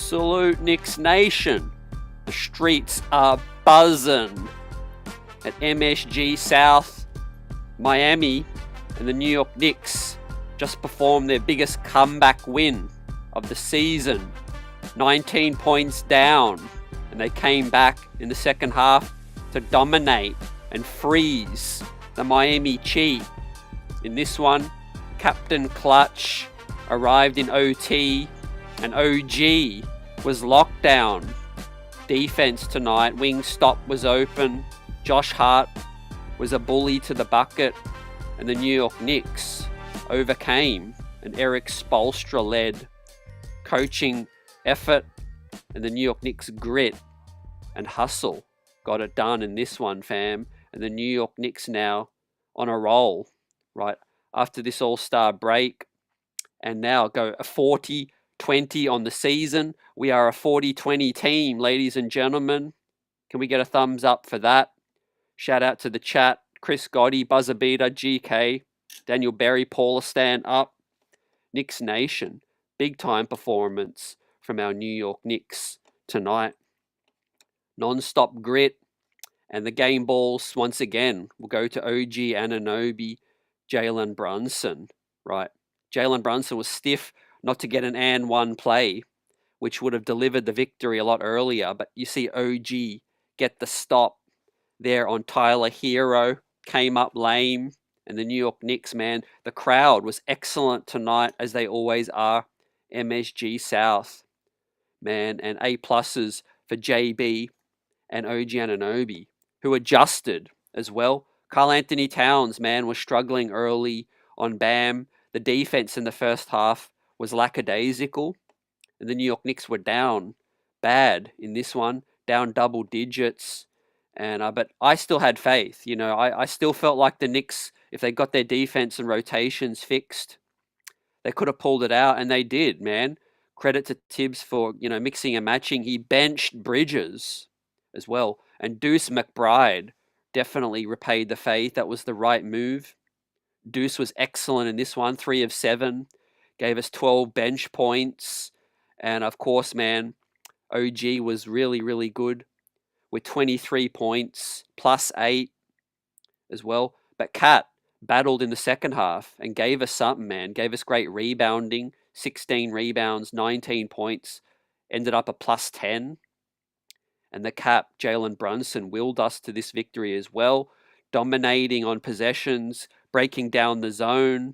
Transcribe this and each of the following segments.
Salute Knicks Nation. The streets are buzzing at MSG South. Miami and the New York Knicks just performed their biggest comeback win of the season. 19 points down, and they came back in the second half to dominate and freeze the Miami Heat. In this one, Captain Clutch arrived in OT, and OG was locked down. Defense tonight, Wingstop was open, Josh Hart was a bully to the bucket, and the New York Knicks overcame an Eric Spoelstra-led coaching effort, and the New York Knicks grit and hustle got it done in this one, fam. And the New York Knicks now on a roll, right, after this All-Star break, and now go a 40-20 on the season. We are a 40-20 team, ladies and gentlemen. Can we get a thumbs up for that? Shout out to the chat. Chris Gotti, Buzzer Beater, GK, Daniel Berry, Paula Stan up. Knicks Nation, big time performance from our New York Knicks tonight. Non-stop grit, and the game balls once again will go to OG Anunoby, Jalen Brunson. Right, Jalen Brunson was stiff not to get an and one play, which would have delivered the victory a lot earlier. But you see OG get the stop there on Tyler Hero, came up lame, and the New York Knicks, man, the crowd was excellent tonight, as they always are. MSG South, man, and A pluses for JB and OG Anunoby, who adjusted as well. Karl Anthony Towns, man, was struggling early on Bam. The defense in the first half was lackadaisical, and the New York Knicks were down bad in this one, down double digits. And but I still had faith. You know, I still felt like the Knicks, if they got their defense and rotations fixed, they could have pulled it out, and they did, man. Credit to Tibbs for, you know, mixing and matching. He benched Bridges as well. And Duce McBride definitely repaid the faith. That was the right move. Duce was excellent in this one, 3 of 7. Gave us 12 bench points. And of course, man, OG was really, really good with 23 points, plus 8 as well. But Cat battled in the second half and gave us something, man. Gave us great rebounding, 16 rebounds, 19 points, ended up a plus 10. And the Cap, Jalen Brunson, willed us to this victory as well, dominating on possessions, breaking down the zone,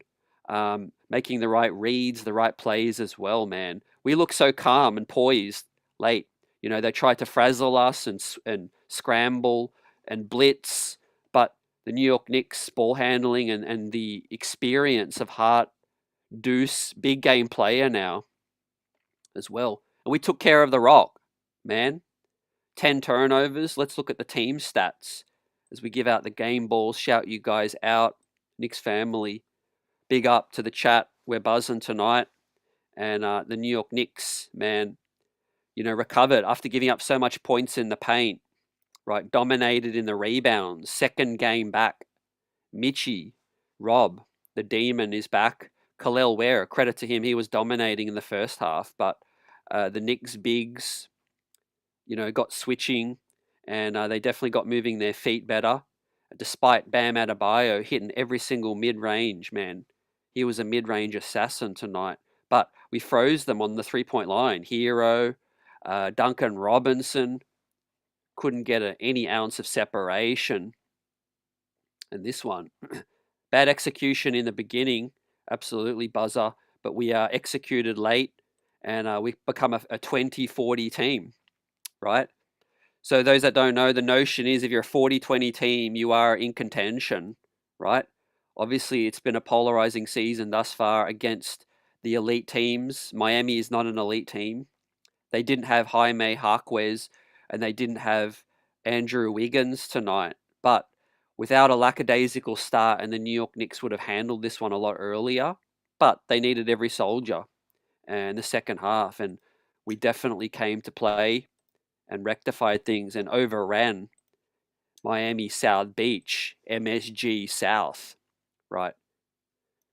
making the right reads, the right plays as well, man. We look so calm and poised late. You know, they tried to frazzle us and scramble and blitz, but the New York Knicks ball handling and the experience of Hart, Duce, big game player now as well. And we took care of the rock, man. 10 turnovers. Let's look at the team stats as we give out the game balls. Shout you guys out. Knicks family, big up to the chat. We're buzzing tonight. And the New York Knicks, man, you know, recovered after giving up so much points in the paint, right? Dominated in the rebounds. Second game back. Mitchy, Rob, the Demon is back. Khalil Ware, credit to him. He was dominating in the first half, but the Knicks bigs, you know, got switching, and they definitely got moving their feet better. Despite Bam Adebayo hitting every single mid-range, man. He was a mid-range assassin tonight. But we froze them on the three-point line. Hero, Duncan Robinson couldn't get any ounce of separation. And this one, bad execution in the beginning, absolutely buzzer, but we executed late, and we become a 20-40 team, right? So those that don't know, the notion is if you're a 40-20 team, you are in contention, right? Obviously, it's been a polarizing season thus far against the elite teams. Miami is not an elite team. They didn't have Jaime Jaquez, and they didn't have Andrew Wiggins tonight. But without a lackadaisical start, and the New York Knicks would have handled this one a lot earlier. But they needed every soldier in the second half, and we definitely came to play and rectified things and overran Miami South Beach, MSG South, right?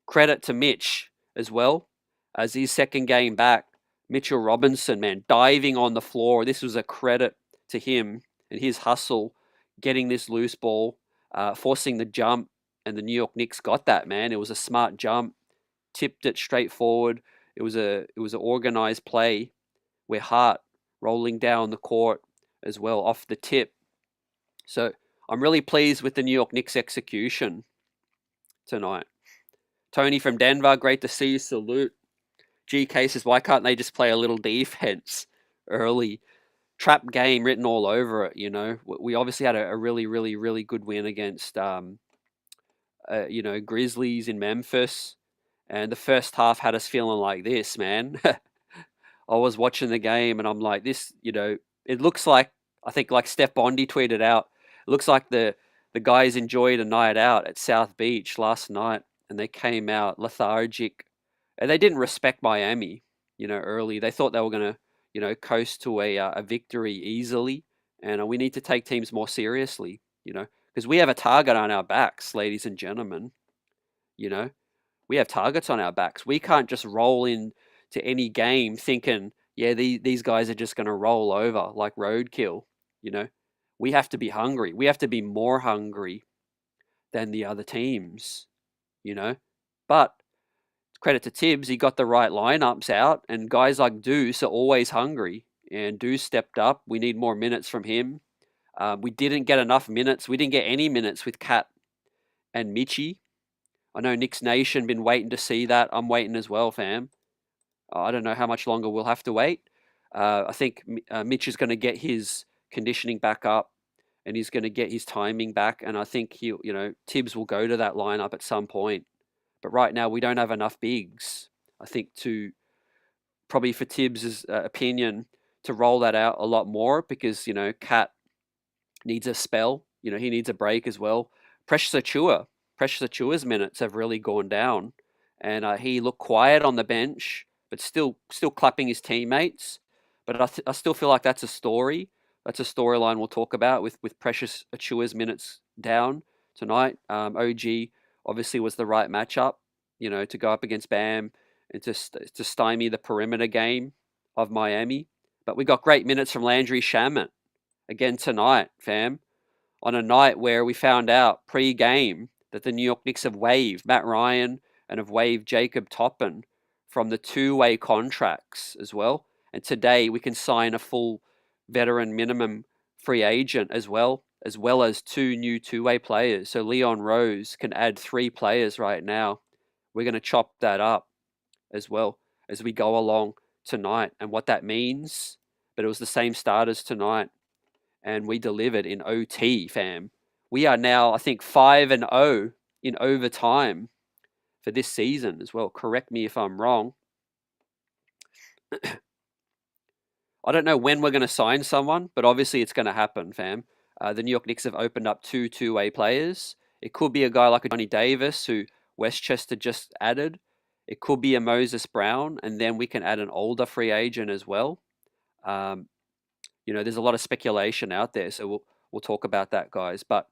Credit to Mitch as well, as his second game back, Mitchell Robinson, man, diving on the floor. This was a credit to him and his hustle, getting this loose ball, forcing the jump, and the New York Knicks got that, man. It was a smart jump, tipped it straight forward. It was an organized play where Hart rolling down the court as well off the tip. So I'm really pleased with the New York Knicks execution tonight. Tony from Denver, great to see you. Salute. GK says, why can't they just play a little defense early? Trap game written all over it, you know. We obviously had a really, really, really good win against, Grizzlies in Memphis. And the first half had us feeling like this, man. I was watching the game and I'm like, this, it looks like, I think like Steph Bondi tweeted out, it looks like the guys enjoyed a night out at South Beach last night and they came out lethargic and they didn't respect Miami, early. They thought they were going to, coast to a victory easily. And we need to take teams more seriously, because we have a target on our backs, ladies and gentlemen. We have targets on our backs. We can't just roll in to any game thinking, yeah, these guys are just going to roll over like roadkill. We have to be hungry. We have to be more hungry than the other teams. But credit to Tibbs, he got the right lineups out, and guys like Duce are always hungry. And Duce stepped up. We need more minutes from him. We didn't get enough minutes. We didn't get any minutes with Cat and Mitchie. I know Knicks Nation been waiting to see that. I'm waiting as well, fam. I don't know how much longer we'll have to wait. I think Mitch is going to get his conditioning back up, and he's going to get his timing back. And I think Tibbs will go to that lineup at some point. But right now we don't have enough bigs. I think probably for Tibbs' opinion to roll that out a lot more because Cat needs a spell. He needs a break as well. Precious Achua's minutes have really gone down, and he looked quiet on the bench, but still clapping his teammates. But I still feel like that's a story. That's a storyline we'll talk about with Precious Achua's minutes down tonight. OG obviously was the right matchup, to go up against Bam and to stymie the perimeter game of Miami. But we got great minutes from Landry Shamet again tonight, fam, on a night where we found out pre-game that the New York Knicks have waived Matt Ryan and have waived Jacob Toppin from the two-way contracts as well. And today we can sign a full veteran minimum free agent as well as two new two-way players. So Leon Rose can add 3 players right now. We're going to chop that up as well as we go along tonight and what that means. But it was the same starters tonight, and we delivered in OT, fam. We are now, I think, 5-0 in overtime for this season as well. Correct me if I'm wrong. I don't know when we're going to sign someone, but obviously it's going to happen, fam. The New York Knicks have opened up 2 two-way players. It could be a guy like a Johnny Davis, who Westchester just added. It could be a Moses Brown, and then we can add an older free agent as well. There's a lot of speculation out there, so we'll talk about that, guys. But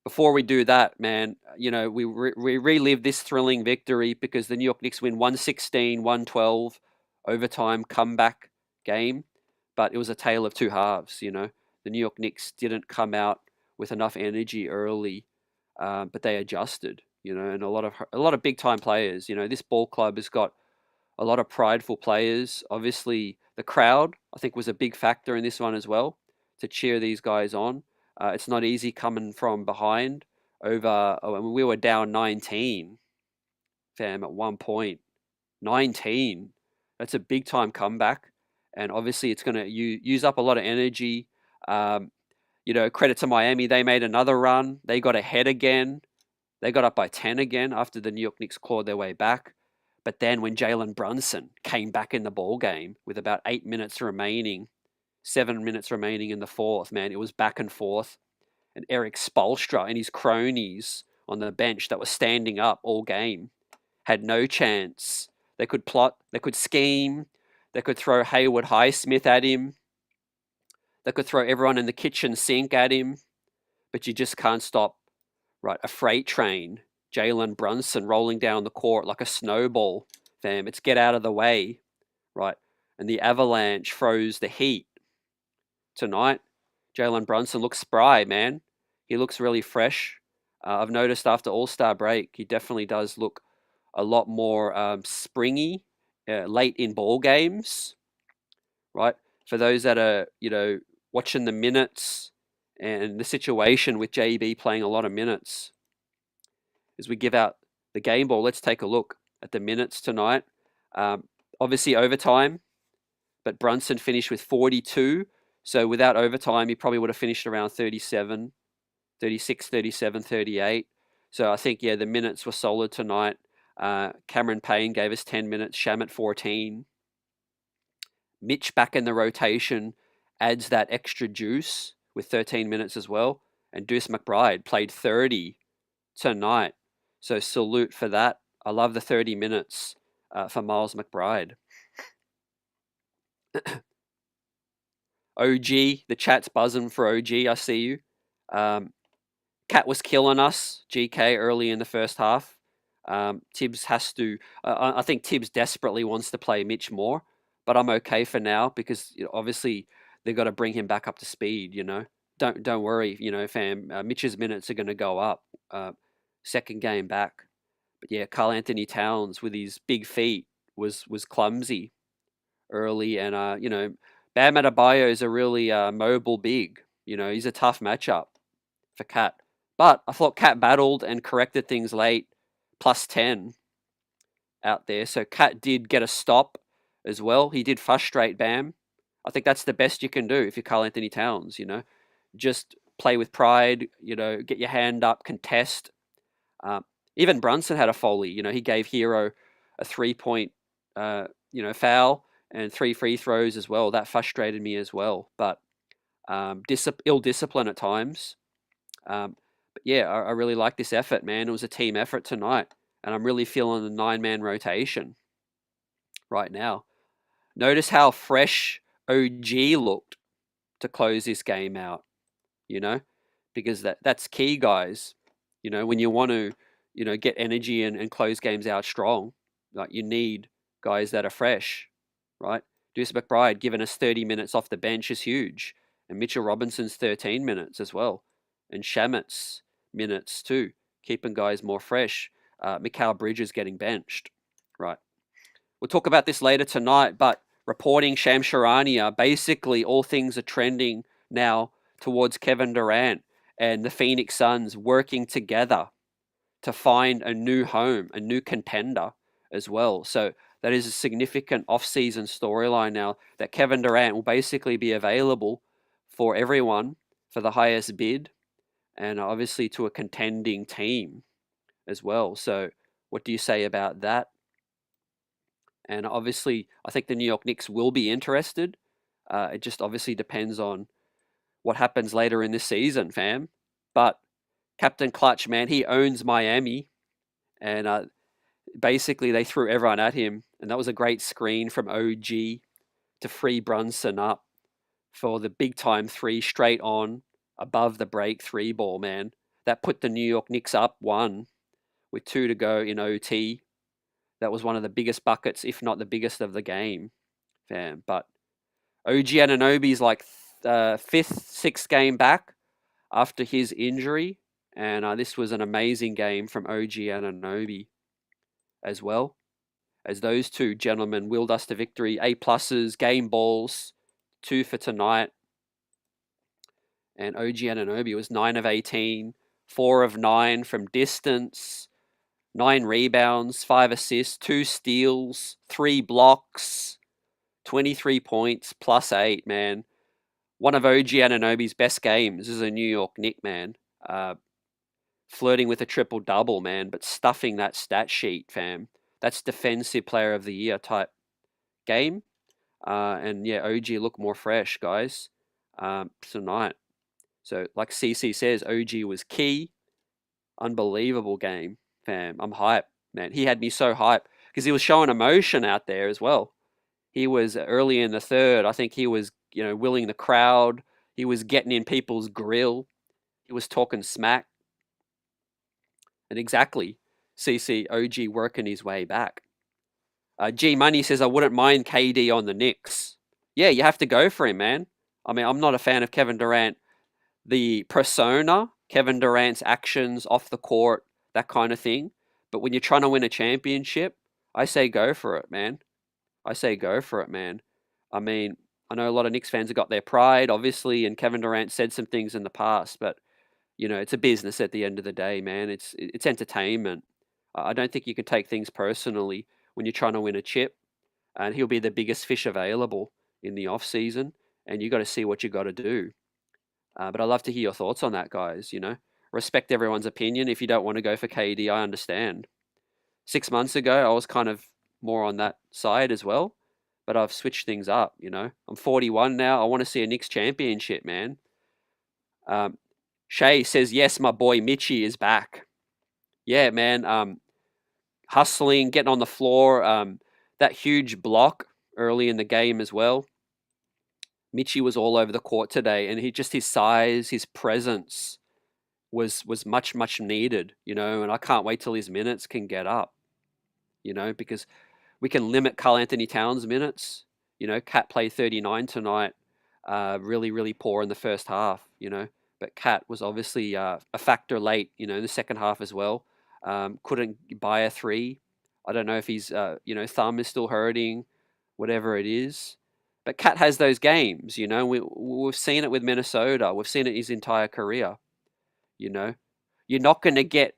before we do that, man, we relive this thrilling victory because the New York Knicks win 116-112 overtime comeback game, but it was a tale of two halves. The New York Knicks didn't come out with enough energy early, but they adjusted. And a lot of big time players. This ball club has got a lot of prideful players. Obviously, the crowd I think was a big factor in this one as well to cheer these guys on. It's not easy coming from behind we were down 19, fam, at one point. 19. That's a big time comeback. And obviously it's going to use up a lot of energy. Credit to Miami. They made another run. They got ahead again. They got up by 10 again after the New York Knicks clawed their way back. But then when Jalen Brunson came back in the ball game with about 8 minutes remaining, 7 minutes remaining in the fourth, man, it was back and forth. And Eric Spoelstra and his cronies on the bench that were standing up all game had no chance. They could plot, they could scheme, they could throw Hayward Highsmith at him. They could throw everyone in the kitchen sink at him. But you just can't stop, right, a freight train. Jalen Brunson rolling down the court like a snowball, fam. It's get out of the way, right? and the Avalanche froze the Heat tonight. Jalen Brunson looks spry, man. He looks really fresh. I've noticed after All-Star break, he definitely does look a lot more springy late in ball games, right? For those that are, watching the minutes and the situation with JB playing a lot of minutes, as we give out the game ball, let's take a look at the minutes tonight. Obviously overtime, but Brunson finished with 42. So without overtime, he probably would have finished around 37, 36, 37, 38. So I think, the minutes were solid tonight. Cameron Payne gave us 10 minutes, Shamit 14. Mitch back in the rotation adds that extra juice with 13 minutes as well. And Duce McBride played 30 tonight. So salute for that. I love the 30 minutes for Miles McBride. OG, the chat's buzzing for OG. I see you. Cat was killing us, GK, early in the first half. Tibbs has to. I think Tibbs desperately wants to play Mitch more, but I'm okay for now because obviously they've got to bring him back up to speed. Don't worry, fam. Mitch's minutes are going to go up. Second game back, but yeah, Karl Anthony Towns with his big feet was clumsy early, and Bam Adebayo is a really mobile big. He's a tough matchup for Cat. But I thought Cat battled and corrected things late, plus 10 out there. So Cat did get a stop as well. He did frustrate Bam. I think that's the best you can do if you're Karl Anthony Towns, Just play with pride, get your hand up, contest. Even Brunson had a foley. He gave Hero a 3-point, foul and 3 free throws as well. That frustrated me as well. But ill discipline at times. But yeah, I really like this effort, man. It was a team effort tonight. And I'm really feeling the 9-man rotation right now. Notice how fresh OG looked to close this game out, because that's key, guys. When you want to, get energy and close games out strong, like you need guys that are fresh, right? Duce McBride giving us 30 minutes off the bench is huge. And Mitchell Robinson's 13 minutes as well. And Shamit's minutes too, keeping guys more fresh. Mikal Bridges getting benched, right? We'll talk about this later tonight, but reporting Shams Charania, basically all things are trending now towards Kevin Durant and the Phoenix Suns working together to find a new home, a new contender as well. So that is a significant off-season storyline now that Kevin Durant will basically be available for everyone for the highest bid and obviously to a contending team as well. So what do you say about that? And obviously, I think the New York Knicks will be interested. It just obviously depends on what happens later in this season, fam. But Captain Clutch, man, he owns Miami. And basically, they threw everyone at him. And that was a great screen from OG to free Brunson up for the big-time 3 straight on above the break 3 ball, man. That put the New York Knicks up 1 with 2 to go in OT. That was one of the biggest buckets, if not the biggest of the game, fam. But OG Anunoby's like 5th, 6th game back after his injury. And this was an amazing game from OG Anunoby as well. As those 2 gentlemen willed us to victory. A+, game balls, 2 for tonight. And OG Anunoby was 9 of 18, 4 of 9 from distance, 9 rebounds, 5 assists, 2 steals, 3 blocks, 23 points, plus 8, man. One of OG Anunoby's best games as a New York Knick, man. Flirting with a triple-double, man, but stuffing that stat sheet, fam. That's Defensive Player of the Year type game. And yeah, OG look more fresh, guys, tonight. So like CC says, OG was key. Unbelievable game, fam. I'm hyped, man. He had me so hyped because he was showing emotion out there as well. He was early in the third. I think he was, willing the crowd. He was getting in people's grill. He was talking smack. And exactly, CC OG working his way back. G Money says, I wouldn't mind KD on the Knicks. Yeah, you have to go for him, man. I mean, I'm not a fan of Kevin Durant, the persona, Kevin Durant's actions off the court, that kind of thing. But when you're trying to win a championship, I say go for it, man. I say go for it, man. I mean, I know a lot of Knicks fans have got their pride, obviously, and Kevin Durant said some things in the past, but it's a business at the end of the day, man. It's entertainment. I don't think you can take things personally when you're trying to win a chip, and he'll be the biggest fish available in the off season, and you got to see what you got to do. But I'd love to hear your thoughts on that, guys. Respect everyone's opinion. If you don't want to go for KD, I understand. 6 months ago, I was kind of more on that side as well, but I've switched things up. I'm 41 now. I want to see a Knicks championship, man. Shay says, yes, my boy Mitchie is back. Yeah, man. Hustling, getting on the floor. That huge block early in the game as well. Mitchie was all over the court today, and his size, his presence was much, much needed, and I can't wait till his minutes can get up, because we can limit Karl Anthony Towns' minutes. Cat played 39 tonight, really, really poor in the first half, but Cat was obviously a factor late, in the second half as well. Couldn't buy a three. I don't know if his, thumb is still hurting, whatever it is. But Cat has those games, we've seen it with Minnesota. We've seen it his entire career, You're not going to get,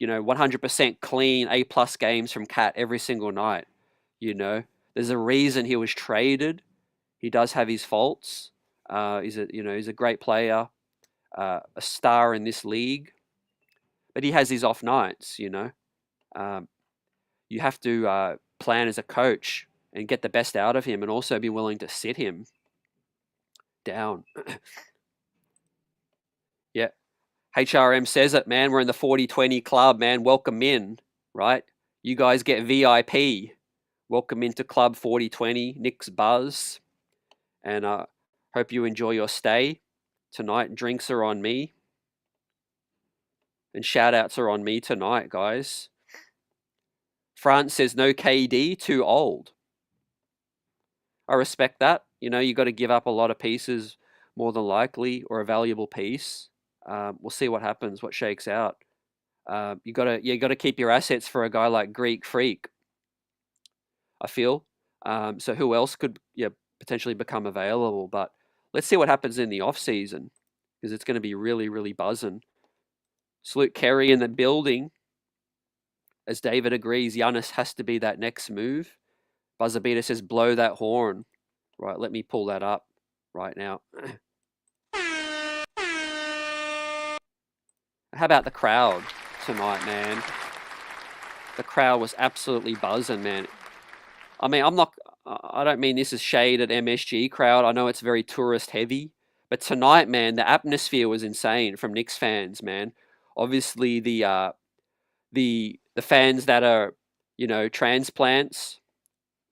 100% clean A+ games from Cat every single night, There's a reason he was traded. He does have his faults. He's a great player, a star in this league, but he has his off nights, You have to plan as a coach and get the best out of him, and also be willing to sit him down. Yeah. HRM says it, man. We're in the 40-20 club, man. Welcome in, right? You guys get VIP. Welcome into Club 40-20, Knicks Buzz. And hope you enjoy your stay tonight. Drinks are on me. And shout-outs are on me tonight, guys. France says no KD, too old. I respect that. You got to give up a lot of pieces, more than likely, or a valuable piece. We'll see what happens, what shakes out. You got to keep your assets for a guy like Greek Freak, I feel. So who else could potentially become available? But let's see what happens in the off season, because it's going to be really, really buzzing. Salute Kerry in the building. As David agrees, Giannis has to be that next move. Buzzer Beater says, blow that horn. Right, let me pull that up right now. How about the crowd tonight, man? The crowd was absolutely buzzing, man. I mean, I don't mean this is shade at MSG crowd. I know it's very tourist heavy. But tonight, man, the atmosphere was insane from Knicks fans, man. Obviously, the fans that are, transplants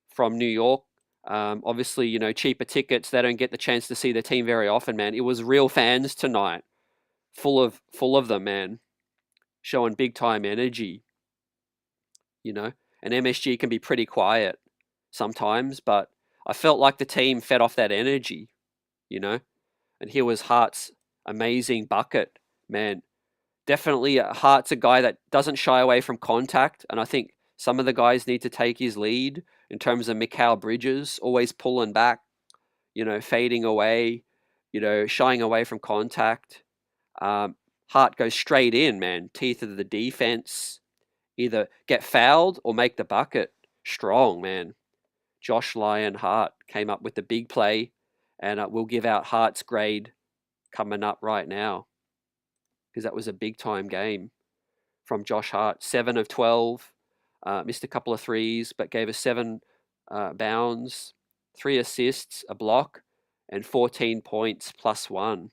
from New York, obviously, cheaper tickets. They don't get the chance to see the team very often, man. It was real fans tonight, full of them, man, showing big time energy. And MSG can be pretty quiet sometimes, but I felt like the team fed off that energy, And here was Hart's amazing bucket, man. Definitely, Hart's a guy that doesn't shy away from contact, and I think some of the guys need to take his lead in terms of Mikal Bridges, always pulling back, fading away, shying away from contact. Hart goes straight in, man. Teeth of the defense. Either get fouled or make the bucket. Strong, man. Josh Lyon Hart came up with the big play, and we'll give out Hart's grade coming up right now, because that was a big-time game from Josh Hart. 7 of 12. Missed a couple of threes, but gave us 7 bounds, 3 assists, a block, and 14 points +1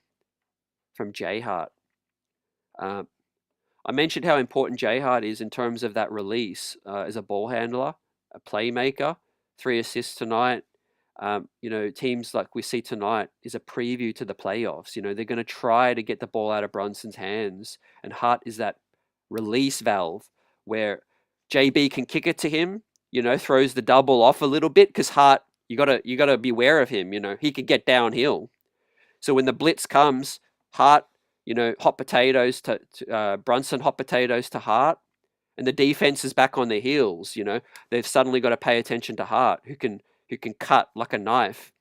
from J Hart. I mentioned how important J Hart is in terms of that release as a ball handler, a playmaker. 3 assists tonight. Teams like we see tonight is a preview to the playoffs. They're going to try to get the ball out of Brunson's hands, and Hart is that release valve where JB can kick it to him, throws the double off a little bit because Hart, you gotta beware of him. He could get downhill. So when the blitz comes, Hart, hot potatoes to Brunson, hot potatoes to Hart, and the defense is back on their heels. They've suddenly got to pay attention to Hart, who can cut like a knife.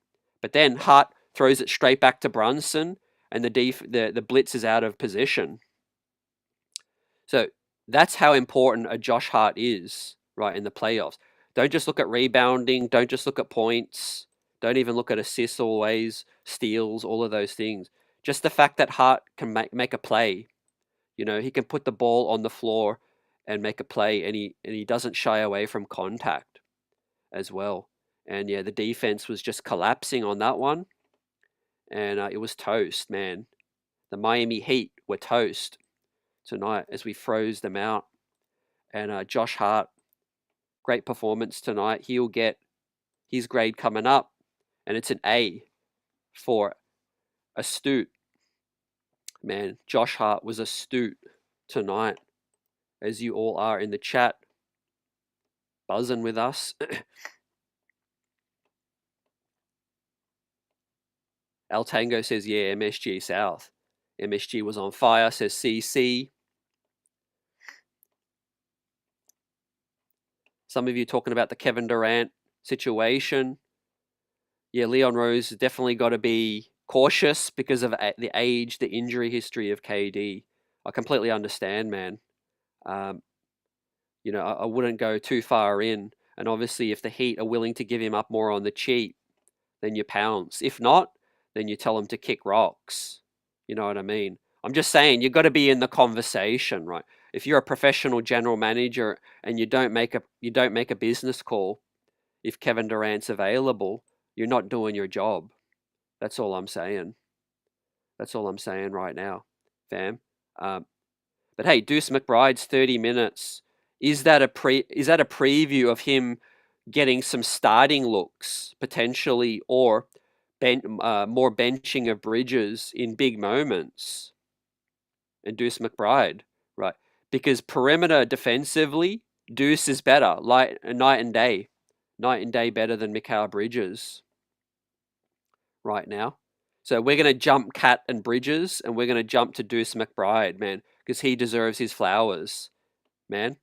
But then Hart throws it straight back to Brunson, and the blitz is out of position. So that's how important a Josh Hart is, right, in the playoffs. Don't just look at rebounding. Don't just look at points. Don't even look at assists always, steals, all of those things. Just the fact that Hart can make a play. He can put the ball on the floor and make a play, and he doesn't shy away from contact as well. And yeah, the defense was just collapsing on that one, and it was toast, man. The Miami Heat were toast tonight as we froze them out. And Josh Hart, great performance tonight. He'll get his grade coming up, and it's an A for astute. Man, Josh Hart was astute tonight, as you all are in the chat, buzzing with us. Al Tango says, yeah, MSG South. MSG was on fire, says CC. Some of you talking about the Kevin Durant situation. Yeah, Leon Rose definitely got to be cautious because of the age, the injury history of KD. I completely understand, man. I wouldn't go too far in. And obviously, if the Heat are willing to give him up more on the cheap, then you pounce. If not, then you tell him to kick rocks. You know what I mean? I'm just saying, you've got to be in the conversation, right? If you're a professional general manager and you don't make a business call, if Kevin Durant's available, you're not doing your job. That's all I'm saying. That's all I'm saying right now, fam. But hey, Duce McBride's 30 minutes. Is that a preview of him getting some starting looks potentially, or more benching of Bridges in big moments? And Duce McBride, right? Because perimeter defensively, Duce is better, night and day better than Mikal Bridges right now. So we're going to jump Cat and Bridges, and we're going to jump to Duce McBride, man, because he deserves his flowers, man.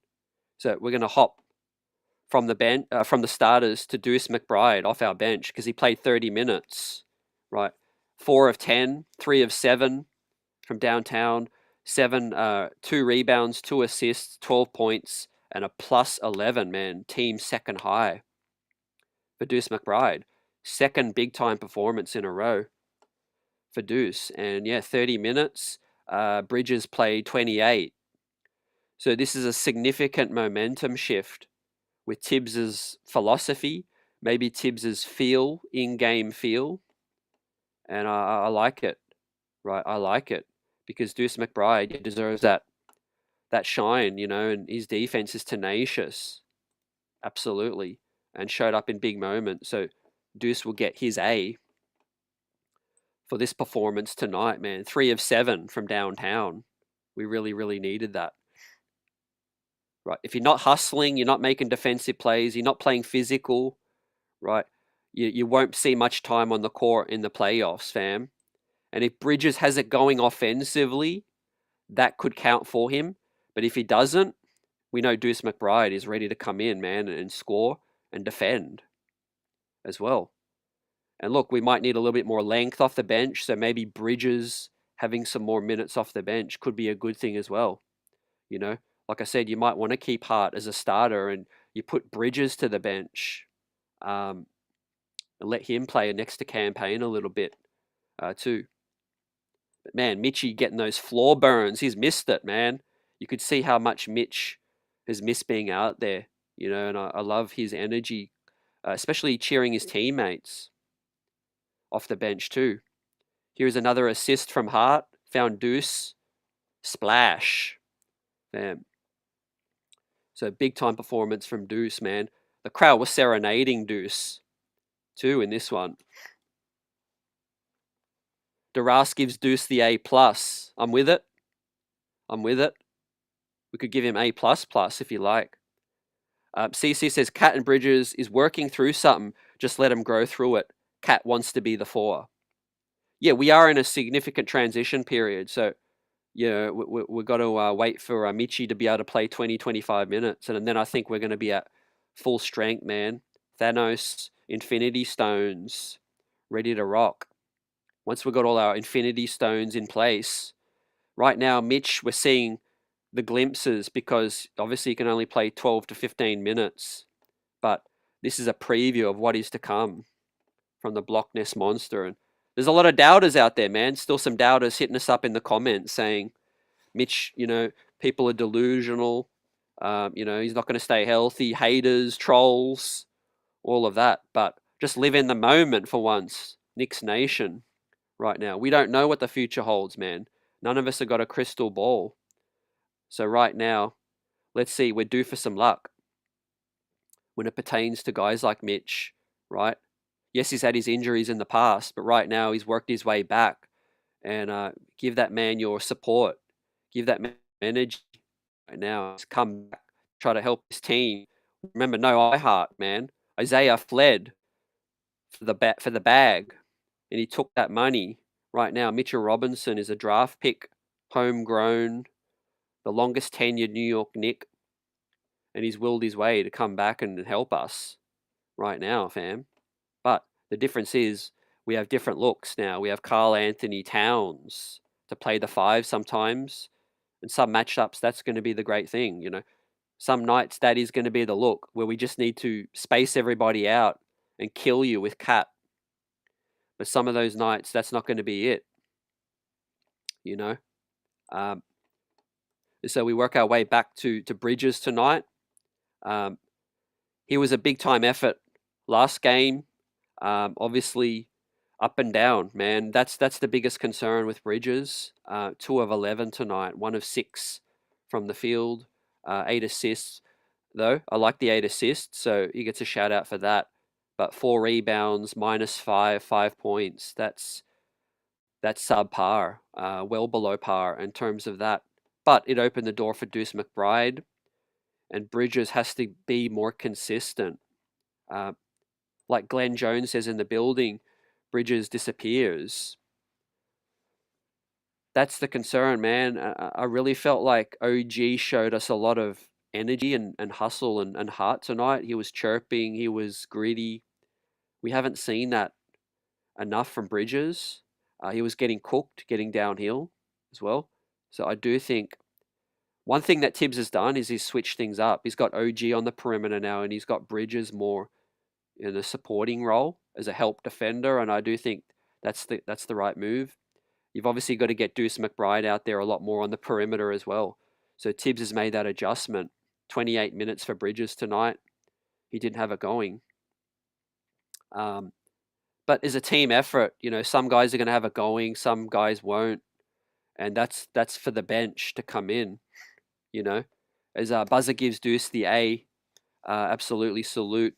So we're going to hop from the starters to Duce McBride off our bench because he played 30 minutes, right? 4 of 10, 3 of 7 from downtown, 2 rebounds, 2 assists, 12 points, and a plus 11, man. Team second high for Duce McBride. Second big time performance in a row for Duce. And yeah, 30 minutes. Bridges played 28. So this is a significant momentum shift with Tibbs's philosophy, maybe Tibbs's in-game feel. And I like it, right? I like it because Duce McBride deserves that shine, and his defense is tenacious. Absolutely. And showed up in big moments. So Duce will get his A for this performance tonight, man. 3 of 7 from downtown. We really, really needed that. Right. If you're not hustling, you're not making defensive plays, you're not playing physical, right? You won't see much time on the court in the playoffs, fam. And if Bridges has it going offensively, that could count for him. But if he doesn't, we know Duce McBride is ready to come in, man, and score and defend as well. And look, we might need a little bit more length off the bench, so maybe Bridges having some more minutes off the bench could be a good thing as well. Like I said, you might want to keep Hart as a starter and you put Bridges to the bench and let him play next to Campaign a little bit too. But man, Mitchie getting those floor burns, he's missed it, man. You could see how much Mitch has missed being out there, and I love his energy, especially cheering his teammates off the bench too. Here's another assist from Hart, found Duce, splash, bam. So big time performance from Duce, man. The crowd was serenading Duce too in this one. Duras gives Duce the A+. I'm with it. We could give him A++ if you like. CC says Cat and Bridges is working through something. Just let him grow through it. Cat wants to be the 4. Yeah, we are in a significant transition period. So, we've got to wait for Michi to be able to play 20, 25 minutes. And then I think we're going to be at full strength, man. Thanos, Infinity Stones, ready to rock. Once we've got all our Infinity Stones in place. Right now, Mitch, we're seeing the glimpses because obviously he can only play 12 to 15 minutes. But this is a preview of what is to come from the Block Ness monster. And there's a lot of doubters out there, man. Still some doubters hitting us up in the comments saying, Mitch, people are delusional. He's not going to stay healthy. Haters, trolls, all of that. But just live in the moment for once. Knicks Nation right now. We don't know what the future holds, man. None of us have got a crystal ball. So right now, let's see. We're due for some luck when it pertains to guys like Mitch, right? Yes, he's had his injuries in the past, but right now he's worked his way back. And give that man your support. Give that man energy right now. He's come back, try to help his team. Remember, no iHeart, man. Isaiah fled for the bag, and he took that money. Right now, Mitchell Robinson is a draft pick, homegrown, the longest tenured New York Knick, and he's willed his way to come back and help us right now, fam. But the difference is we have different looks now. We have Karl Anthony Towns to play the 5 sometimes. And some matchups, that's going to be the great thing, Some nights that is going to be the look where we just need to space everybody out and kill you with Cat. But some of those nights, that's not going to be it, So we work our way back to Bridges tonight. He was a big-time effort last game. Obviously, up and down, man. That's the biggest concern with Bridges. 2 of 11 tonight, 1 of 6 from the field, 8 assists. Though I like the 8 assists, so he gets a shout out for that. But 4 rebounds, -5, 5 points. That's subpar, well below par in terms of that. But it opened the door for Duce McBride, and Bridges has to be more consistent. Like Glenn Jones says in the building, Bridges disappears. That's the concern, man. I really felt like OG showed us a lot of energy and hustle and heart tonight. He was chirping, he was gritty. We haven't seen that enough from Bridges. He was getting cooked, getting downhill as well. So I do think one thing that Tibbs has done is he's switched things up. He's got OG on the perimeter now, and he's got Bridges more in a supporting role as a help defender, and I do think that's the right move. You've obviously got to get Duce McBride out there a lot more on the perimeter as well. So Tibbs has made that adjustment. 28 minutes for Bridges tonight. He didn't have it going. But as a team effort, some guys are going to have it going, some guys won't, and that's for the bench to come in. As Buzzer gives Duce the A, absolutely salute.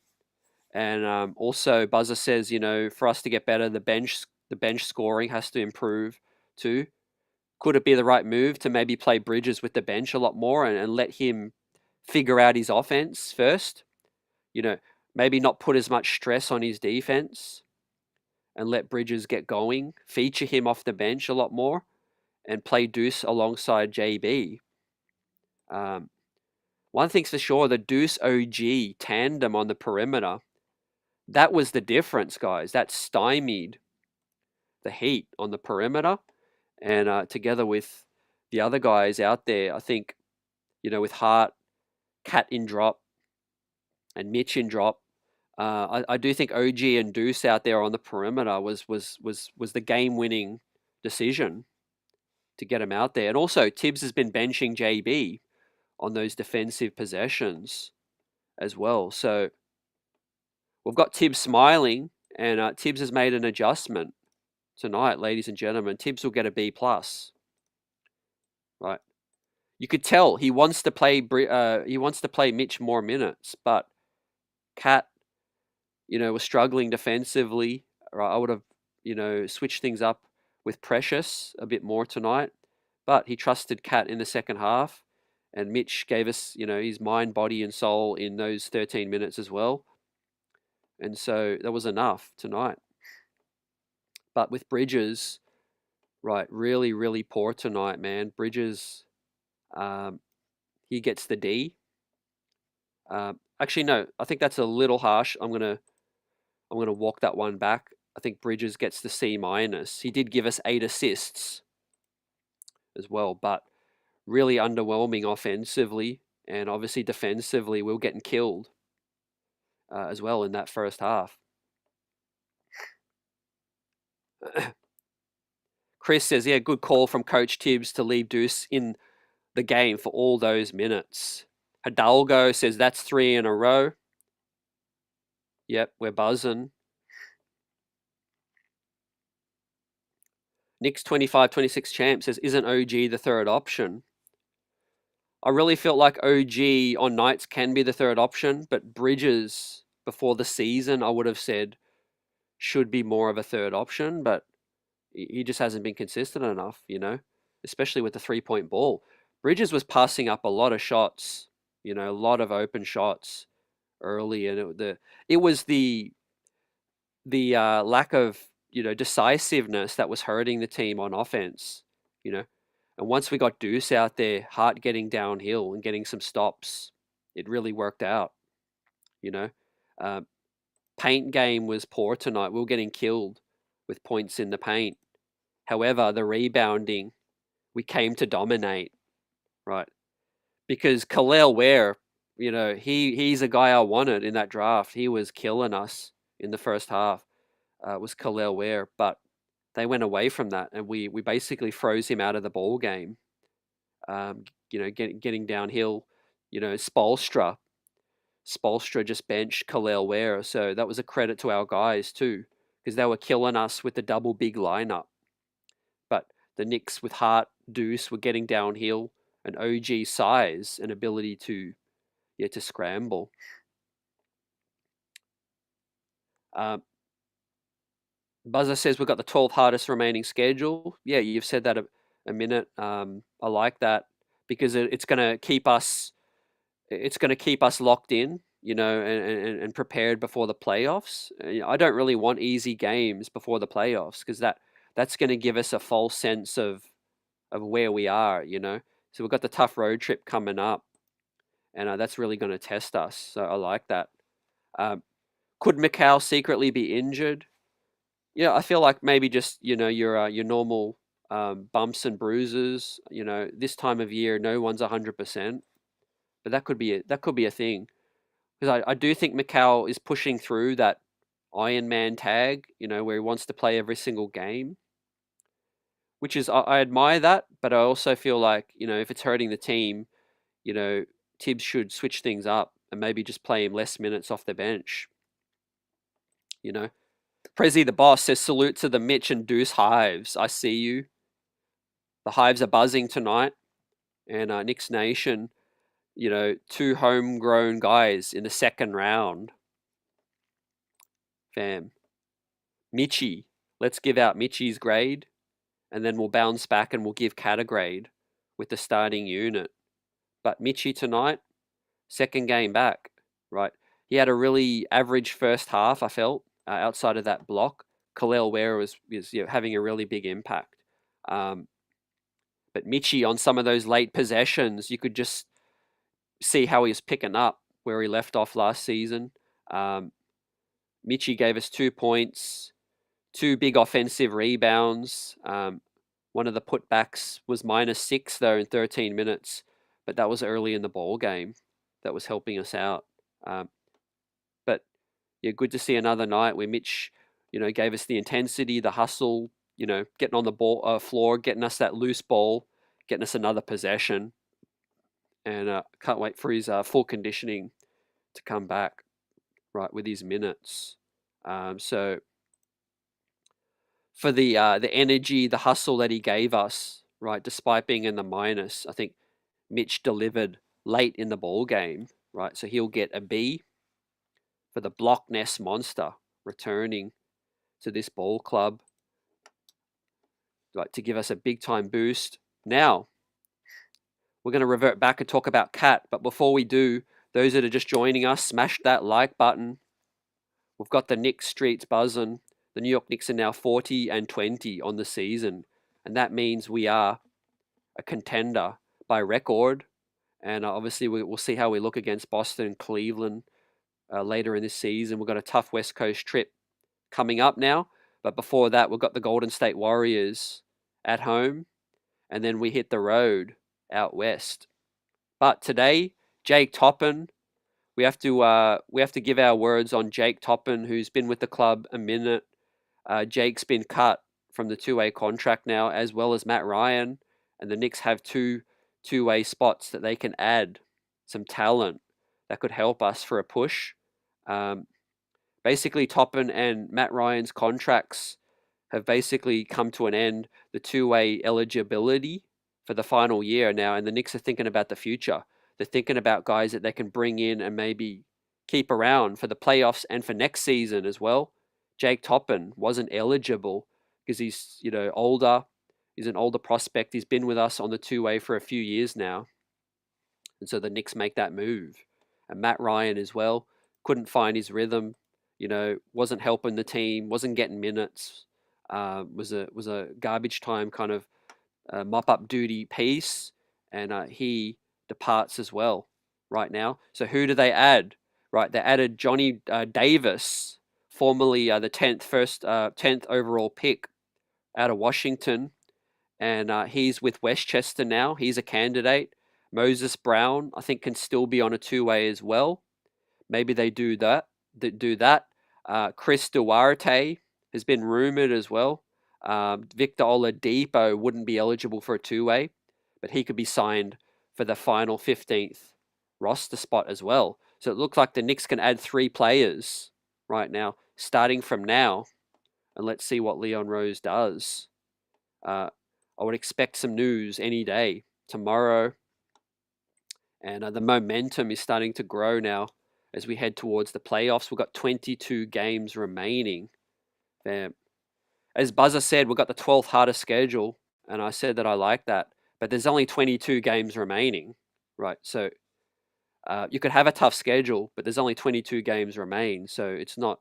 And also Buzzer says, for us to get better, the bench scoring has to improve too. Could it be the right move to maybe play Bridges with the bench a lot more and let him figure out his offense first? Maybe not put as much stress on his defense and let Bridges get going. Feature him off the bench a lot more and play Duce alongside JB. One thing's for sure, the Duce OG tandem on the perimeter, that was the difference, guys. That stymied the Heat on the perimeter. And together with the other guys out there, I think, with Hart, Cat in drop, and Mitch in drop, I do think OG and Duce out there on the perimeter was the game-winning decision to get him out there. And also, Tibbs has been benching JB on those defensive possessions as well. So we've got Tibbs smiling, and Tibbs has made an adjustment tonight, ladies and gentlemen. Tibbs will get a B+. Right? You could tell he wants to play. He wants to play Mitch more minutes, but Cat, was struggling defensively. I would have, switched things up with Precious a bit more tonight, but he trusted Cat in the second half, And Mitch gave us, his mind, body, and soul in those 13 minutes as well. And so that was enough tonight. But with Bridges, right, really, really poor tonight, man. Bridges, he gets the D. Actually, no, I think that's a little harsh. I'm gonna walk that one back. I think Bridges gets the C minus. He did give us 8 assists as well, but really underwhelming offensively, and obviously defensively, we were getting killed as well in that first half. Chris says, yeah, good call from Coach Tibbs to leave Duce in the game for all those minutes. Hidalgo says that's 3 in a row. Yep, we're buzzing. Knicks 25-26 champ says, isn't OG the third option? I really felt like OG on nights can be the third option, but Bridges before the season, I would have said, should be more of a third option, but he just hasn't been consistent enough, especially with the 3-point ball. Bridges was passing up a lot of shots, a lot of open shots early, and it was the lack of decisiveness that was hurting the team on offense, And once we got Duce out there, Hart getting downhill and getting some stops, it really worked out, Paint game was poor tonight. We were getting killed with points in the paint. However, the rebounding, we came to dominate, right? Because Khalil Ware, he's a guy I wanted in that draft. He was killing us in the first half. Was Khalil Ware, but they went away from that, and we basically froze him out of the ball game. Getting downhill, Spoelstra just benched Khalil Ware, so that was a credit to our guys too, because they were killing us with the double big lineup. But the Knicks with Hart, Duce were getting downhill, and OG size and ability to scramble. Buzzer says we've got the 12th hardest remaining schedule. Yeah, you've said that a minute. I like that because it's going to keep us. It's going to keep us locked in, and prepared before the playoffs. I don't really want easy games before the playoffs because that's going to give us a false sense of where we are, So we've got the tough road trip coming up, and that's really going to test us. So I like that. Could Macau secretly be injured? Yeah, I feel like maybe just your normal bumps and bruises. This time of year, no one's 100%, but that could be a thing. Because I do think Macau is pushing through that Iron Man tag, where he wants to play every single game, which is I admire that, but I also feel like if it's hurting the team, Tibbs should switch things up and maybe just play him less minutes off the bench. Prezi the boss says salute to the Mitch and Duce Hives. I see you. The Hives are buzzing tonight, and Knicks Nation, 2 homegrown guys in the second round. Fam. Mitchie. Let's give out Mitchie's grade, and then we'll bounce back and we'll give Cat a grade with the starting unit. But Mitchie tonight, second game back, right? He had a really average first half, I felt, outside of that block. Khalil Ware was having a really big impact. But Mitchie, on some of those late possessions, you could just see how he was picking up where he left off last season. Mitchie gave us 2 points, 2 big offensive rebounds. One of the putbacks was -6 though in 13 minutes, but that was early in the ball game. That was helping us out. But yeah, good to see another night where Mitch, gave us the intensity, the hustle, getting on the ball floor, getting us that loose ball, getting us another possession, and can't wait for his full conditioning to come back, right, with his minutes. So for the energy, the hustle that he gave us, right, despite being in the minus, I think Mitch delivered late in the ball game, right? So he'll get a B for the Block Ness monster returning to this ball club, right, to give us a big time boost. Now, we're going to revert back and talk about Cat. But before we do, those that are just joining us, smash that like button. We've got the Knicks streets buzzing. The New York Knicks are now 40-20 on the season, and that means we are a contender by record. And obviously, we'll see how we look against Boston and Cleveland later in this season. We've got a tough West Coast trip coming up now. But before that, we've got the Golden State Warriors at home, and then we hit the road out west. But today, Jake Toppin, we have to give our words on Jake Toppin, who's been with the club a minute. Jake's been cut from the two-way contract now, as well as Matt Ryan, and the Knicks have two-way spots that they can add some talent that could help us for a push. Basically, Toppin and Matt Ryan's contracts have basically come to an end. The two-way eligibility for the final year now, and the Knicks are thinking about the future. They're thinking about guys that they can bring in and maybe keep around for the playoffs and for next season as well. Jake Toppin wasn't eligible because he's older. He's an older prospect. He's been with us on the two-way for a few years now, and so the Knicks make that move. And Matt Ryan as well couldn't find his rhythm. Wasn't helping the team. Wasn't getting minutes. Was a garbage time kind of mop up duty piece, and he departs as well right now. So who do they add? Right, they added Johnny Davis, formerly the 10th overall pick out of Washington, and he's with Westchester now. He's a candidate. Moses Brown, I think, can still be on a two-way as well. Maybe they do that. Chris Duarte has been rumored as well. Victor Oladipo wouldn't be eligible for a two-way, but he could be signed for the final 15th roster spot as well. So it looks like the Knicks can add 3 players right now, starting from now, and let's see what Leon Rose does. I would expect some news any day, tomorrow, and the momentum is starting to grow now as we head towards the playoffs. We've got 22 games remaining. As Buzzer said, we've got the 12th hardest schedule, and I said that I like that, but there's only 22 games remaining, right? So you could have a tough schedule, but there's only 22 games remain, so it's not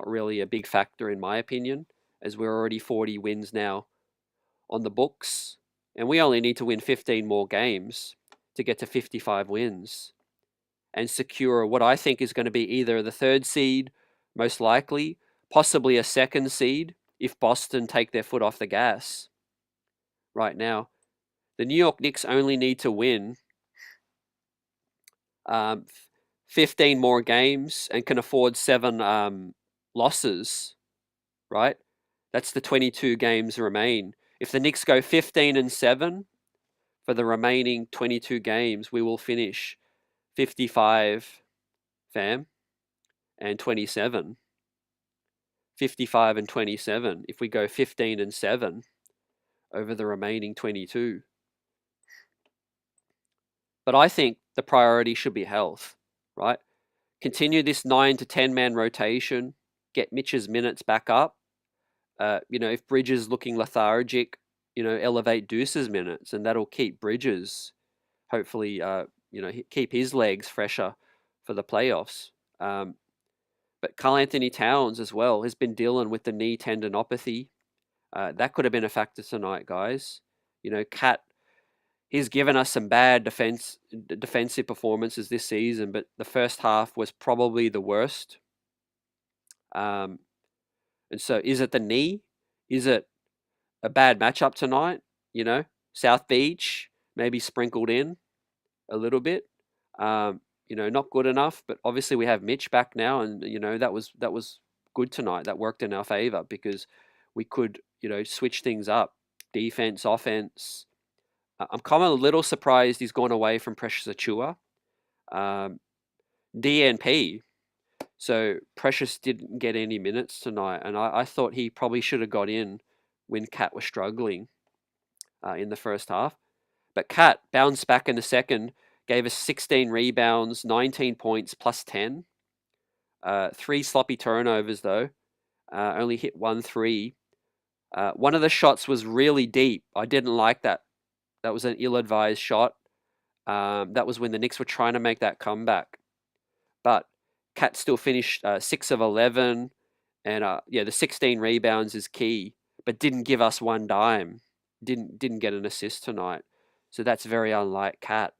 really a big factor in my opinion, as we're already 40 wins now on the books, and we only need to win 15 more games to get to 55 wins and secure what I think is going to be either the 3rd seed, most likely, possibly a 2nd seed if Boston take their foot off the gas. Right now, the New York Knicks only need to win 15 more games and can afford 7 losses, right? That's the 22 games remain. If the Knicks go 15-7 for the remaining 22 games, we will finish 55, and 27. 55 and 27 if we go 15-7 over the remaining 22. But I think the priority should be health, right? Continue this 9 to 10 man rotation, get Mitch's minutes back up. If Bridges looking lethargic, elevate Duce's minutes, and that'll keep Bridges, hopefully, keep his legs fresher for the playoffs. But Karl-Anthony Towns as well has been dealing with the knee tendinopathy. That could have been a factor tonight, guys. Cat, he's given us some bad defensive performances this season, but the first half was probably the worst. And so is it the knee? Is it a bad matchup tonight? South Beach maybe sprinkled in a little bit. Not good enough, but obviously we have Mitch back now, and that was good tonight. That worked in our favor because we could switch things up, defense, offense. I'm kind of a little surprised he's gone away from Precious Achua, DNP. So Precious didn't get any minutes tonight, and I thought he probably should have got in when Cat was struggling in the first half. But Cat bounced back in the second, gave us 16 rebounds, 19 points, plus 10. 3 sloppy turnovers, though. Only hit 1 3. One of the shots was really deep. I didn't like that That was an ill-advised shot. That was when the Knicks were trying to make that comeback. But Cat still finished 6 of 11. And the 16 rebounds is key, but didn't give us one dime. Didn't get an assist tonight. So that's very unlike Cat.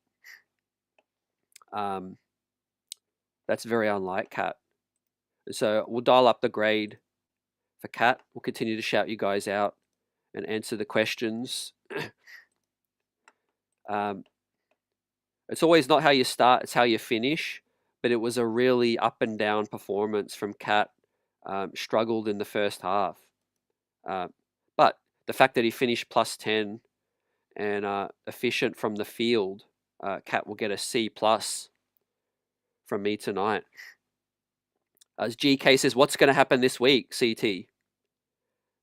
That's very unlike Cat. So we'll dial up the grade for Cat. We'll continue to shout you guys out and answer the questions. It's always not how you start, it's how you finish. But it was a really up and down performance from Cat. Struggled in the first half. But the fact that he finished plus 10 and efficient from the field, Cat will get a C+ from me tonight. As GK says, what's going to happen this week, CT?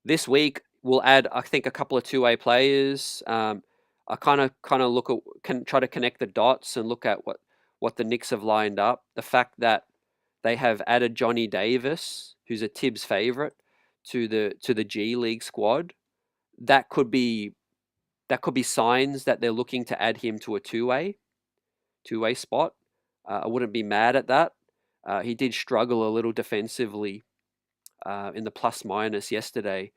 This week, we'll add, I think, a couple of two-way players. I kind of look at, try to connect the dots and look at what the Knicks have lined up. The fact that they have added Johnny Davis, who's a Tibbs favorite, to the G League squad. That could be signs that they're looking to add him to a two-way spot. I wouldn't be mad at that. He did struggle a little defensively in the plus-minus yesterday,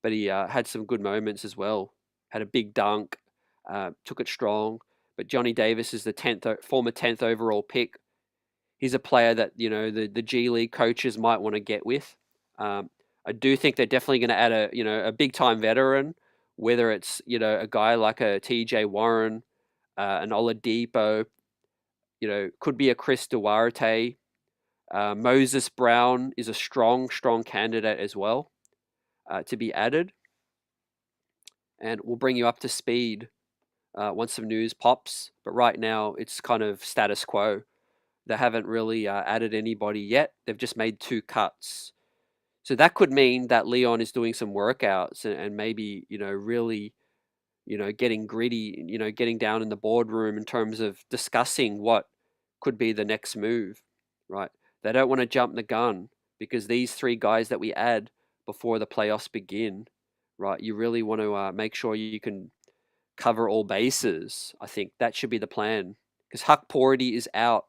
but he had some good moments as well. Had a big dunk, took it strong. But Johnny Davis is the former 10th overall pick. He's a player that, the G League coaches might want to get with. I do think they're definitely going to add a big-time veteran, whether it's, a guy like a TJ Warren, an Oladipo, could be a Chris Duarte. Moses Brown is a strong candidate as well to be added. And we'll bring you up to speed once some news pops. But right now, it's kind of status quo. They haven't really added anybody yet. They've just made 2 cuts. So that could mean that Leon is doing some workouts and maybe, really, getting gritty, getting down in the boardroom in terms of discussing what could be the next move, right? They don't want to jump the gun because these 3 guys that we add before the playoffs begin, right? You really want to make sure you can cover all bases. I think that should be the plan because Huck Porty is out,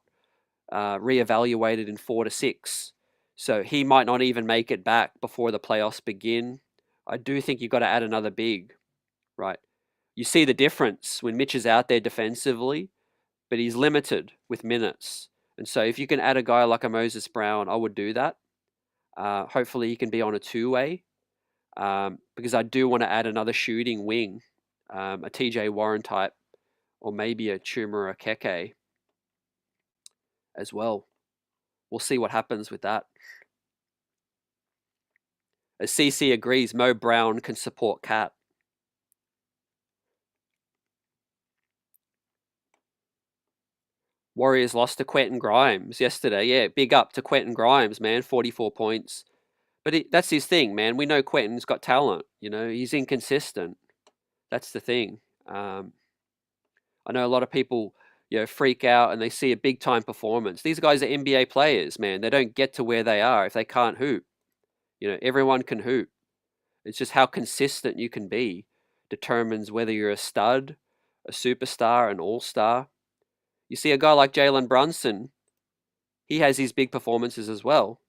reevaluated in 4 to 6. So he might not even make it back before the playoffs begin. I do think you've got to add another big, right? You see the difference when Mitch is out there defensively, but he's limited with minutes. And so if you can add a guy like a Moses Brown, I would do that. Hopefully he can be on a two-way because I do want to add another shooting wing, a TJ Warren type, or maybe a Chuma Keke as well. We'll see what happens with that. As CC agrees, Mo Brown can support Cat. Warriors lost to Quentin Grimes yesterday. Yeah, big up to Quentin Grimes, man. 44 points. But that's his thing, man. We know Quentin's got talent. He's inconsistent. That's the thing. I know a lot of people, freak out and they see a big-time performance. These guys are NBA players, man. They don't get to where they are if they can't hoop. Everyone can hoop. It's just how consistent you can be determines whether you're a stud, a superstar, an all-star. You see a guy like Jalen Brunson, he has his big performances as well,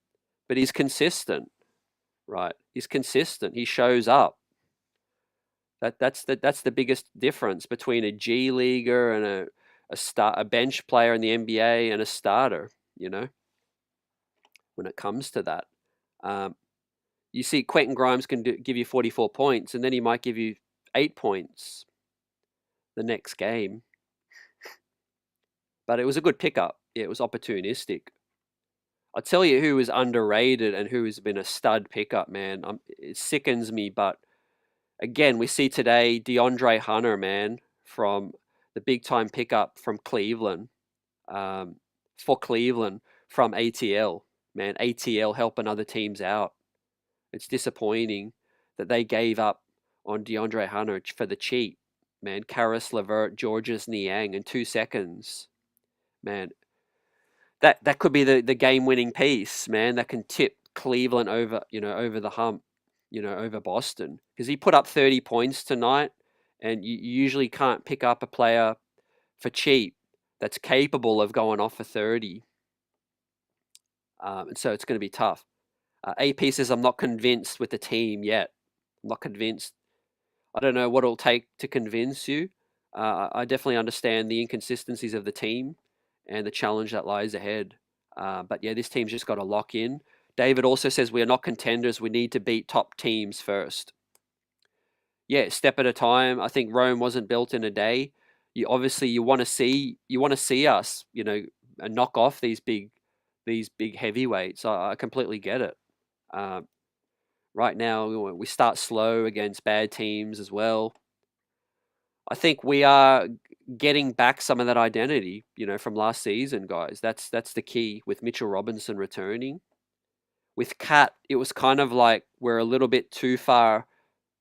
but he's consistent, right? He's consistent. He shows up. That's the biggest difference between a G leaguer and a bench player in the NBA and a starter, when it comes to that. You see Quentin Grimes can give you 44 points, and then he might give you 8 points the next game. But it was a good pickup. Yeah, it was opportunistic. I'll tell you who is underrated and who has been a stud pickup, man. It sickens me, but again, we see today DeAndre Hunter, man, from the big-time pickup from Cleveland, for Cleveland from ATL. Man, ATL helping other teams out. It's disappointing that they gave up on DeAndre Hunter for the cheap. Man, Karis LeVert, Georges Niang in 2 seconds. Man, that could be the game-winning piece, man, that can tip Cleveland over, over the hump, over Boston. Because he put up 30 points tonight, and you usually can't pick up a player for cheap that's capable of going off for 30. And so it's going to be tough. AP says, I'm not convinced with the team yet. I'm not convinced. I don't know what it'll take to convince you. I definitely understand the inconsistencies of the team and the challenge that lies ahead. But yeah, this team's just got to lock in. David also says we are not contenders. We need to beat top teams first. Yeah, step at a time. I think Rome wasn't built in a day. You obviously you want to see us, knock off these big heavyweights. I completely get it. Right now, we start slow against bad teams as well. I think we are getting back some of that identity, from last season, guys. That's the key with Mitchell Robinson returning. With Cat, it was kind of like we're a little bit too far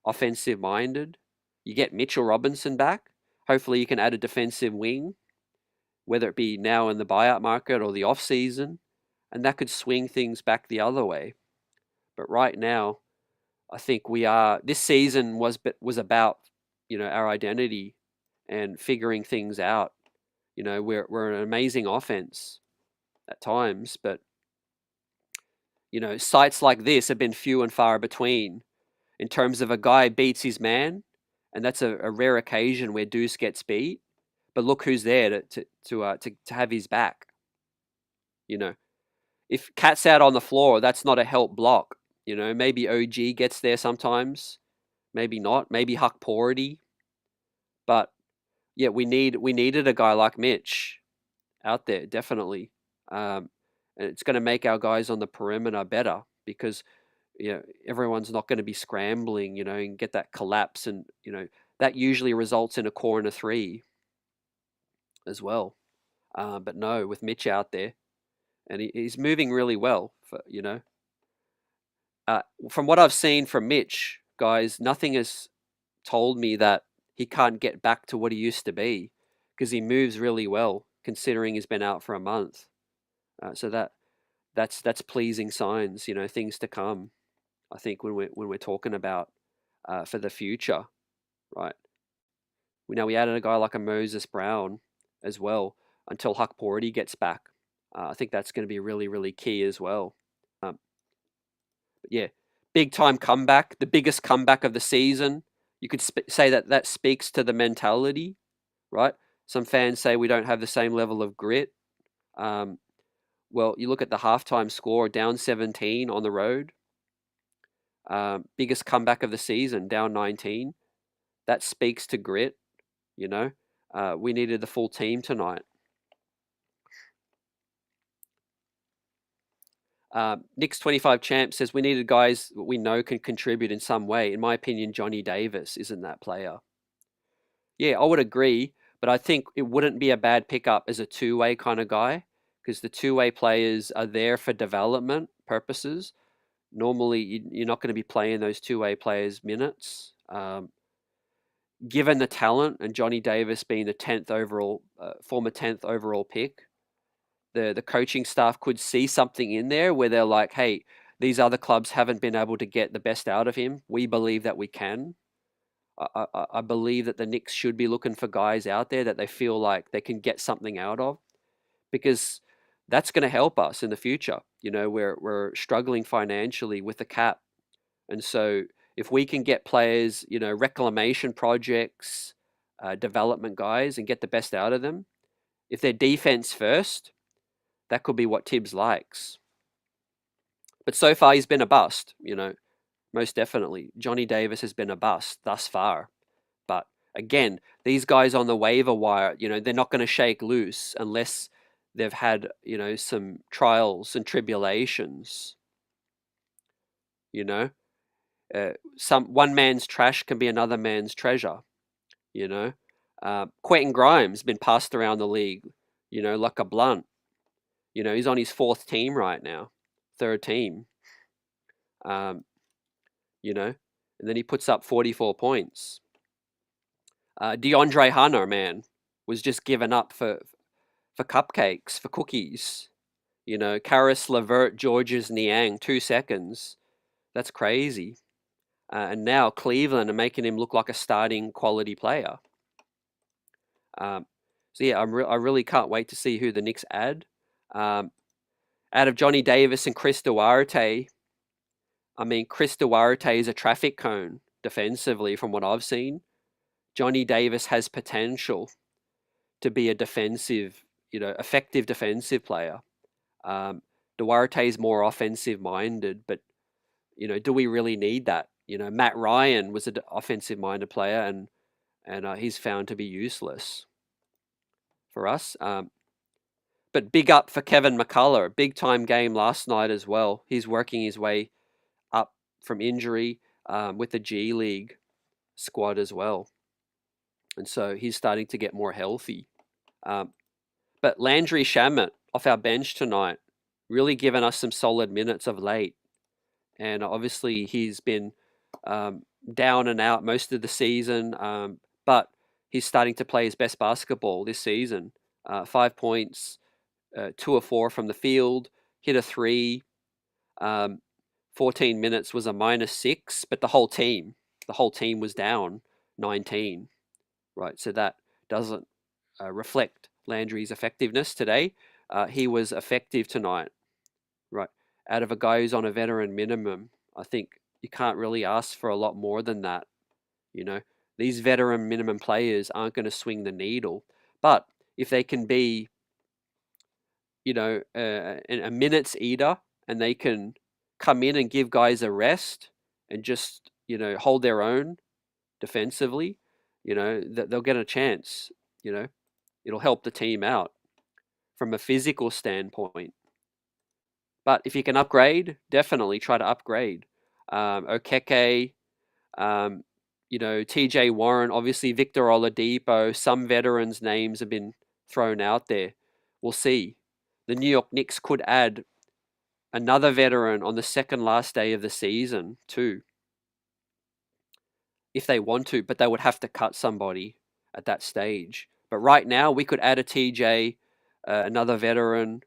offensive minded. You get Mitchell Robinson back. Hopefully you can add a defensive wing, whether it be now in the buyout market or the off season, and that could swing things back the other way. But right now, I think this season was about, our identity and figuring things out. We're an amazing offense at times, but sites like this have been few and far between in terms of a guy beats his man, and that's a rare occasion where Duce gets beat. But look who's there to have his back. If Cat's out on the floor, that's not a help block. Maybe OG gets there sometimes, maybe not. Maybe Huck Porty, but yeah, we needed a guy like Mitch out there definitely, and it's going to make our guys on the perimeter better because everyone's not going to be scrambling, and get that collapse, and that usually results in a corner three as well. But no, with Mitch out there, and he's moving really well. From what I've seen from Mitch, guys, nothing has told me that he can't get back to what he used to be because he moves really well, considering he's been out for a month. So that's pleasing signs, things to come. I think when we're talking about for the future, right? We added a guy like a Moses Brown as well until Huck Porty gets back. I think that's going to be really, really key as well. But yeah, big time comeback, the biggest comeback of the season. You could say that speaks to the mentality, right? Some fans say we don't have the same level of grit. Well, you look at the halftime score, down 17 on the road. Biggest comeback of the season, down 19. That speaks to grit, we needed the full team tonight. Knicks 25 champ says we needed guys we know can contribute in some way. In my opinion, Johnny Davis isn't that player. Yeah, I would agree, but I think it wouldn't be a bad pickup as a two-way kind of guy because the two-way players are there for development purposes. Normally, you're not going to be playing those two-way players minutes. Given the talent and Johnny Davis being the 10th overall, former 10th overall pick, the coaching staff could see something in there where they're like, hey, these other clubs haven't been able to get the best out of him. We believe that we can. I believe that the Knicks should be looking for guys out there that they feel like they can get something out of, because that's going to help us in the future. We're struggling financially with the cap. And so if we can get players, reclamation projects, development guys, and get the best out of them, if they're defense first, that could be what Tibbs likes. But so far, he's been a bust, most definitely. Johnny Davis has been a bust thus far. But again, these guys on the waiver wire, they're not going to shake loose unless they've had, some trials and tribulations. One man's trash can be another man's treasure. Quentin Grimes been passed around the league, like a blunt. He's on his fourth team right now, third team. And then he puts up 44 points. DeAndre Hunter, man, was just given up for cupcakes, for cookies. Karis LeVert, Georges Niang, 2 seconds. That's crazy. and now Cleveland are making him look like a starting quality player. So yeah, I really can't wait to see who the Knicks add. Out of Johnny Davis and Chris Duarte, I mean, Chris Duarte is a traffic cone defensively from what I've seen. Johnny Davis has potential to be a defensive, effective defensive player. Duarte is more offensive minded, but do we really need that? Matt Ryan was an offensive minded player, and he's found to be useless for us. But big up for Kevin McCullough, big time game last night as well. He's working his way up from injury with the G League squad as well, and so he's starting to get more healthy. But Landry Shamet off our bench tonight, really given us some solid minutes of late. And obviously he's been down and out most of the season, but he's starting to play his best basketball this season. 5 points, 2 or 4 from the field, hit a 3. 14 minutes was a -6, but the whole team was down 19, right? So that doesn't reflect Landry's effectiveness today. He was effective tonight, right? Out of a guy who's on a veteran minimum, I think you can't really ask for a lot more than that. These veteran minimum players aren't going to swing the needle, but if they can be, a minutes eater, and they can come in and give guys a rest and just, hold their own defensively, they'll get a chance. It'll help the team out from a physical standpoint. But if you can upgrade, definitely try to upgrade. Okeke, TJ Warren, obviously Victor Oladipo, some veterans' names have been thrown out there. We'll see. The New York Knicks could add another veteran on the second last day of the season too, if they want to, but they would have to cut somebody at that stage. But right now, we could add a TJ, another veteran,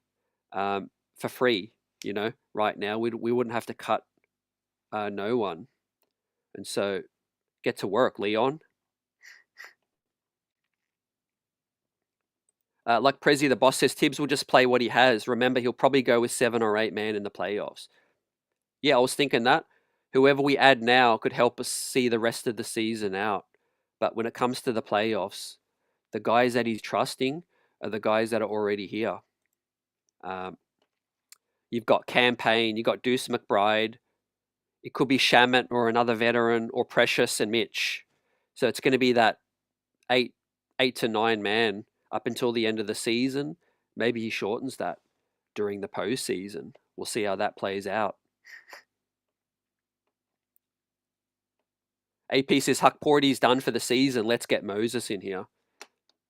for free. Right now we wouldn't have to cut no one, and so get to work, Leon. Like Prezi, the boss says, Tibbs will just play what he has. Remember, he'll probably go with 7 or 8 man in the playoffs. Yeah, I was thinking that. Whoever we add now could help us see the rest of the season out. But when it comes to the playoffs, the guys that he's trusting are the guys that are already here. You've got Campaign, you've got Duce McBride. It could be Shamet or another veteran, or Precious and Mitch. So it's going to be that 8 to 9 man up until the end of the season. Maybe he shortens that during the postseason. We'll see how that plays out. AP says Huck Porty's done for the season. Let's get Moses in here.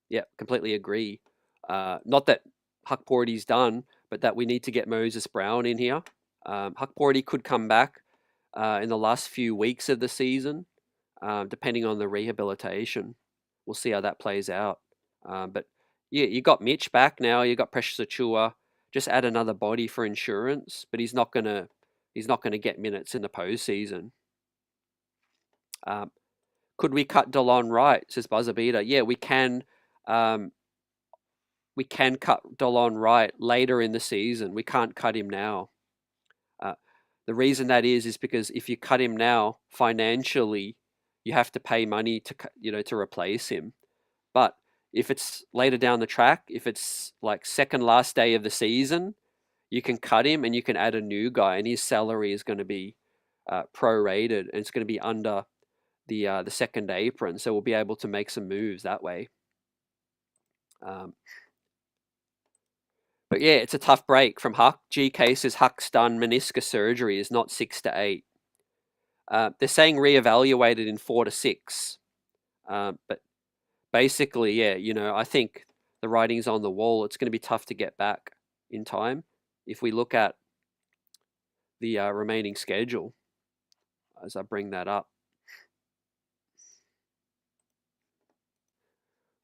Yeah, completely agree. Not that Huck Porty's done, but that we need to get Moses Brown in here. Huck Porty could come back in the last few weeks of the season, depending on the rehabilitation. We'll see how that plays out. But yeah, you got Mitch back now. You got Precious Achua. Just add another body for insurance, but he's not gonna get minutes in the postseason. Could we cut Delon Wright? Says Buzzer Beater. Yeah, we can. We can cut Delon Wright later in the season. We can't cut him now. The reason that is because if you cut him now, financially, you have to pay money to replace him. But if it's later down the track, if it's like second last day of the season, you can cut him and you can add a new guy, and his salary is going to be prorated, and it's going to be under the second apron. So we'll be able to make some moves that way. But yeah, it's a tough break from Huck. GK says Huck's done meniscus surgery, is not 6 to 8. They're saying reevaluated in 4 to 6. But basically, yeah, I think the writing's on the wall. It's going to be tough to get back in time if we look at the remaining schedule as I bring that up.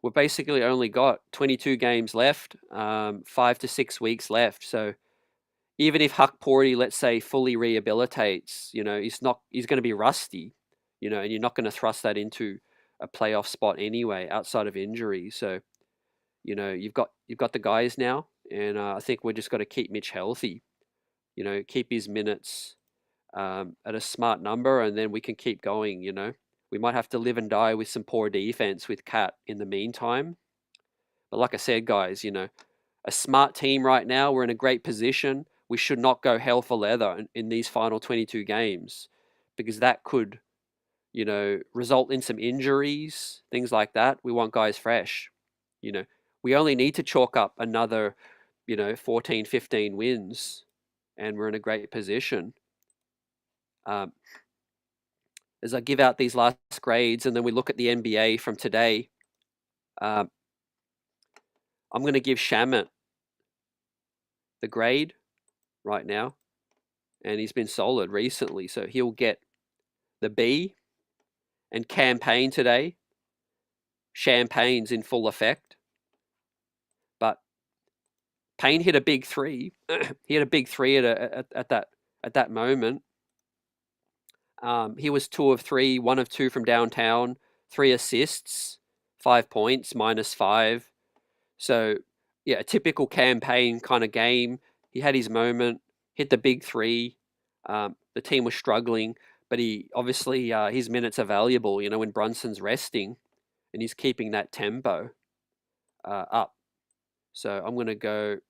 We've basically only got 22 games left, 5 to 6 weeks left. So even if Huck Porty, let's say, fully rehabilitates, he's going to be rusty. and you're not going to thrust that into a playoff spot anyway, outside of injury. So, you've got the guys now, and I think we're just got to keep Mitch healthy. Keep his minutes at a smart number, and then we can keep going. We might have to live and die with some poor defense with Cat in the meantime. But like I said, guys, a smart team right now. We're in a great position. We should not go hell for leather in these final 22 games, because that could, result in some injuries, things like that. We want guys fresh. We only need to chalk up another, 14, 15 wins, and we're in a great position. As I give out these last grades, and then we look at the NBA from today, I'm going to give Shamit the grade right now, and he's been solid recently, so he'll get the B. And Campaign today, Champagne's in full effect, but Payne hit a big three. He hit a big three at that moment. He was 2 of 3, 1 of 2 from downtown, 3 assists, 5 points, -5. So, yeah, a typical Campaign kind of game. He had his moment, hit the big three. The team was struggling, but he obviously his minutes are valuable. When Brunson's resting, and he's keeping that tempo up. So I'm gonna go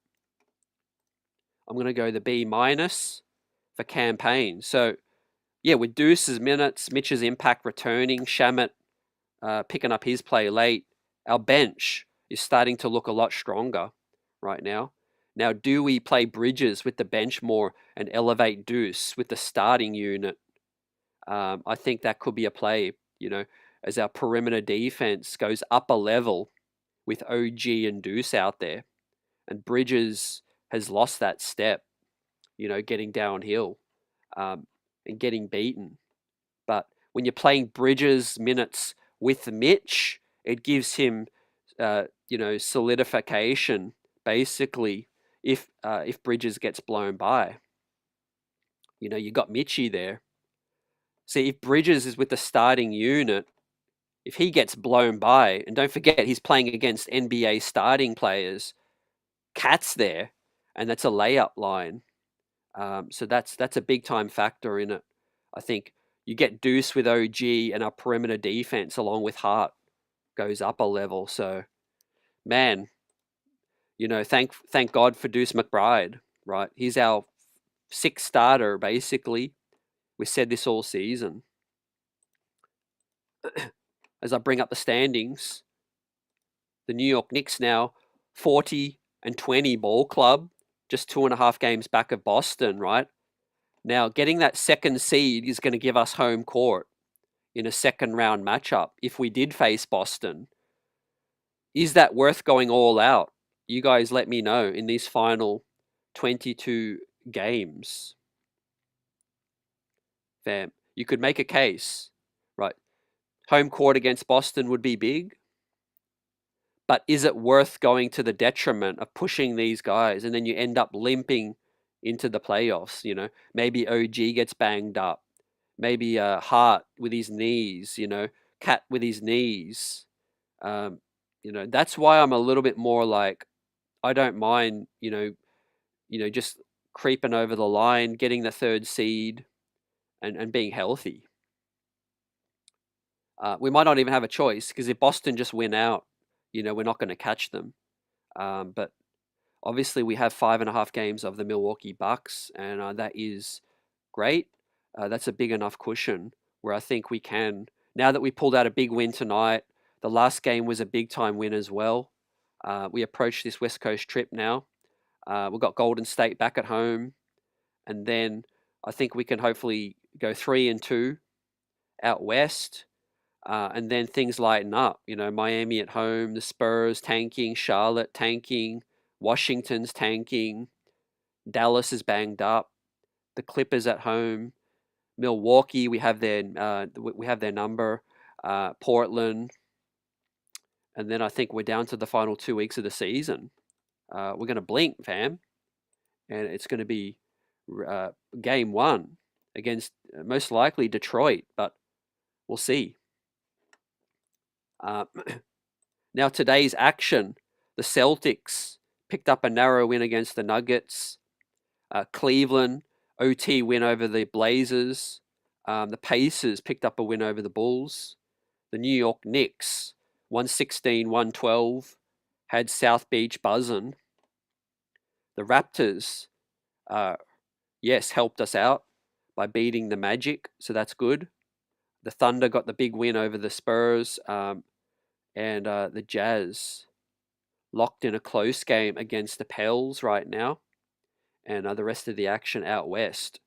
the B- for Campaign. So yeah, with Duce's minutes, Mitch's impact returning, Shamit picking up his play late, our bench is starting to look a lot stronger right now. Now, do we play Bridges with the bench more and elevate Duce with the starting unit? I think that could be a play, as our perimeter defense goes up a level with OG and Duce out there. And Bridges has lost that step, getting downhill and getting beaten. But when you're playing Bridges minutes with Mitch, it gives him, solidification, basically, if Bridges gets blown by. You got Mitchy there. See, if Bridges is with the starting unit, if he gets blown by, and don't forget, he's playing against NBA starting players, Cat's there, and that's a layup line. So that's a big time factor in it. I think you get Duce with OG, and our perimeter defense along with Hart goes up a level. So, man, thank God for Duce McBride, right? He's our 6th starter, basically. We said this all season. As I bring up the standings, the New York Knicks now 40-20 ball club, just 2.5 games back of Boston, right? Now, getting that 2nd seed is going to give us home court in a 2nd round matchup if we did face Boston. Is that worth going all out? You guys let me know in these final 22 games. Fam, you could make a case, right? Home court against Boston would be big, but is it worth going to the detriment of pushing these guys, and then you end up limping into the playoffs? Maybe OG gets banged up, maybe Hart with his knees, Cat with his knees. That's why I'm a little bit more like, I don't mind, just creeping over the line, getting the 3rd seed, and being healthy. We might not even have a choice, because if Boston just win out, we're not going to catch them. But obviously we have 5.5 games of the Milwaukee Bucks, and that is great. That's a big enough cushion where I think we can, now that we pulled out a big win tonight, the last game was a big time win as well. We approach this West Coast trip now. We've got Golden State back at home, and then I think we can hopefully go 3-2 out west. And then things lighten up, Miami at home, the Spurs tanking, Charlotte tanking, Washington's tanking, Dallas is banged up, the Clippers at home, Milwaukee, we have their number, Portland, and then I think we're down to the final 2 weeks of the season. We're going to blink, fam, and it's going to be game 1 against most likely Detroit, but we'll see. Now today's action, the Celtics picked up a narrow win against the Nuggets. Cleveland, OT win over the Blazers. The Pacers picked up a win over the Bulls. The New York Knicks, 116-112, had South Beach buzzing. The Raptors, yes, helped us out by beating the Magic, so that's good. The Thunder got the big win over the Spurs, and the Jazz locked in a close game against the Pels right now, and the rest of the action out west.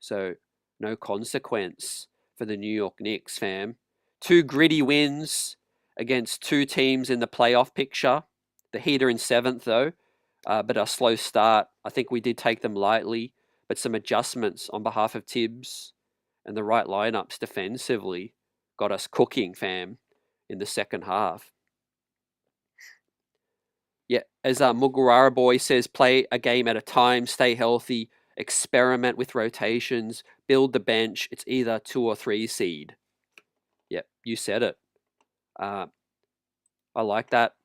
So no consequence for the New York Knicks, fam. 2 gritty wins against 2 teams in the playoff picture. The Heat are in 7th though, but a slow start. I think we did take them lightly, but some adjustments on behalf of Tibbs and the right lineups defensively got us cooking, fam, in the second half. Yeah, as Muguruza boy says, play a game at a time, stay healthy, experiment with rotations, build the bench. It's either 2 or 3 seed. Yep, you said it. I like that.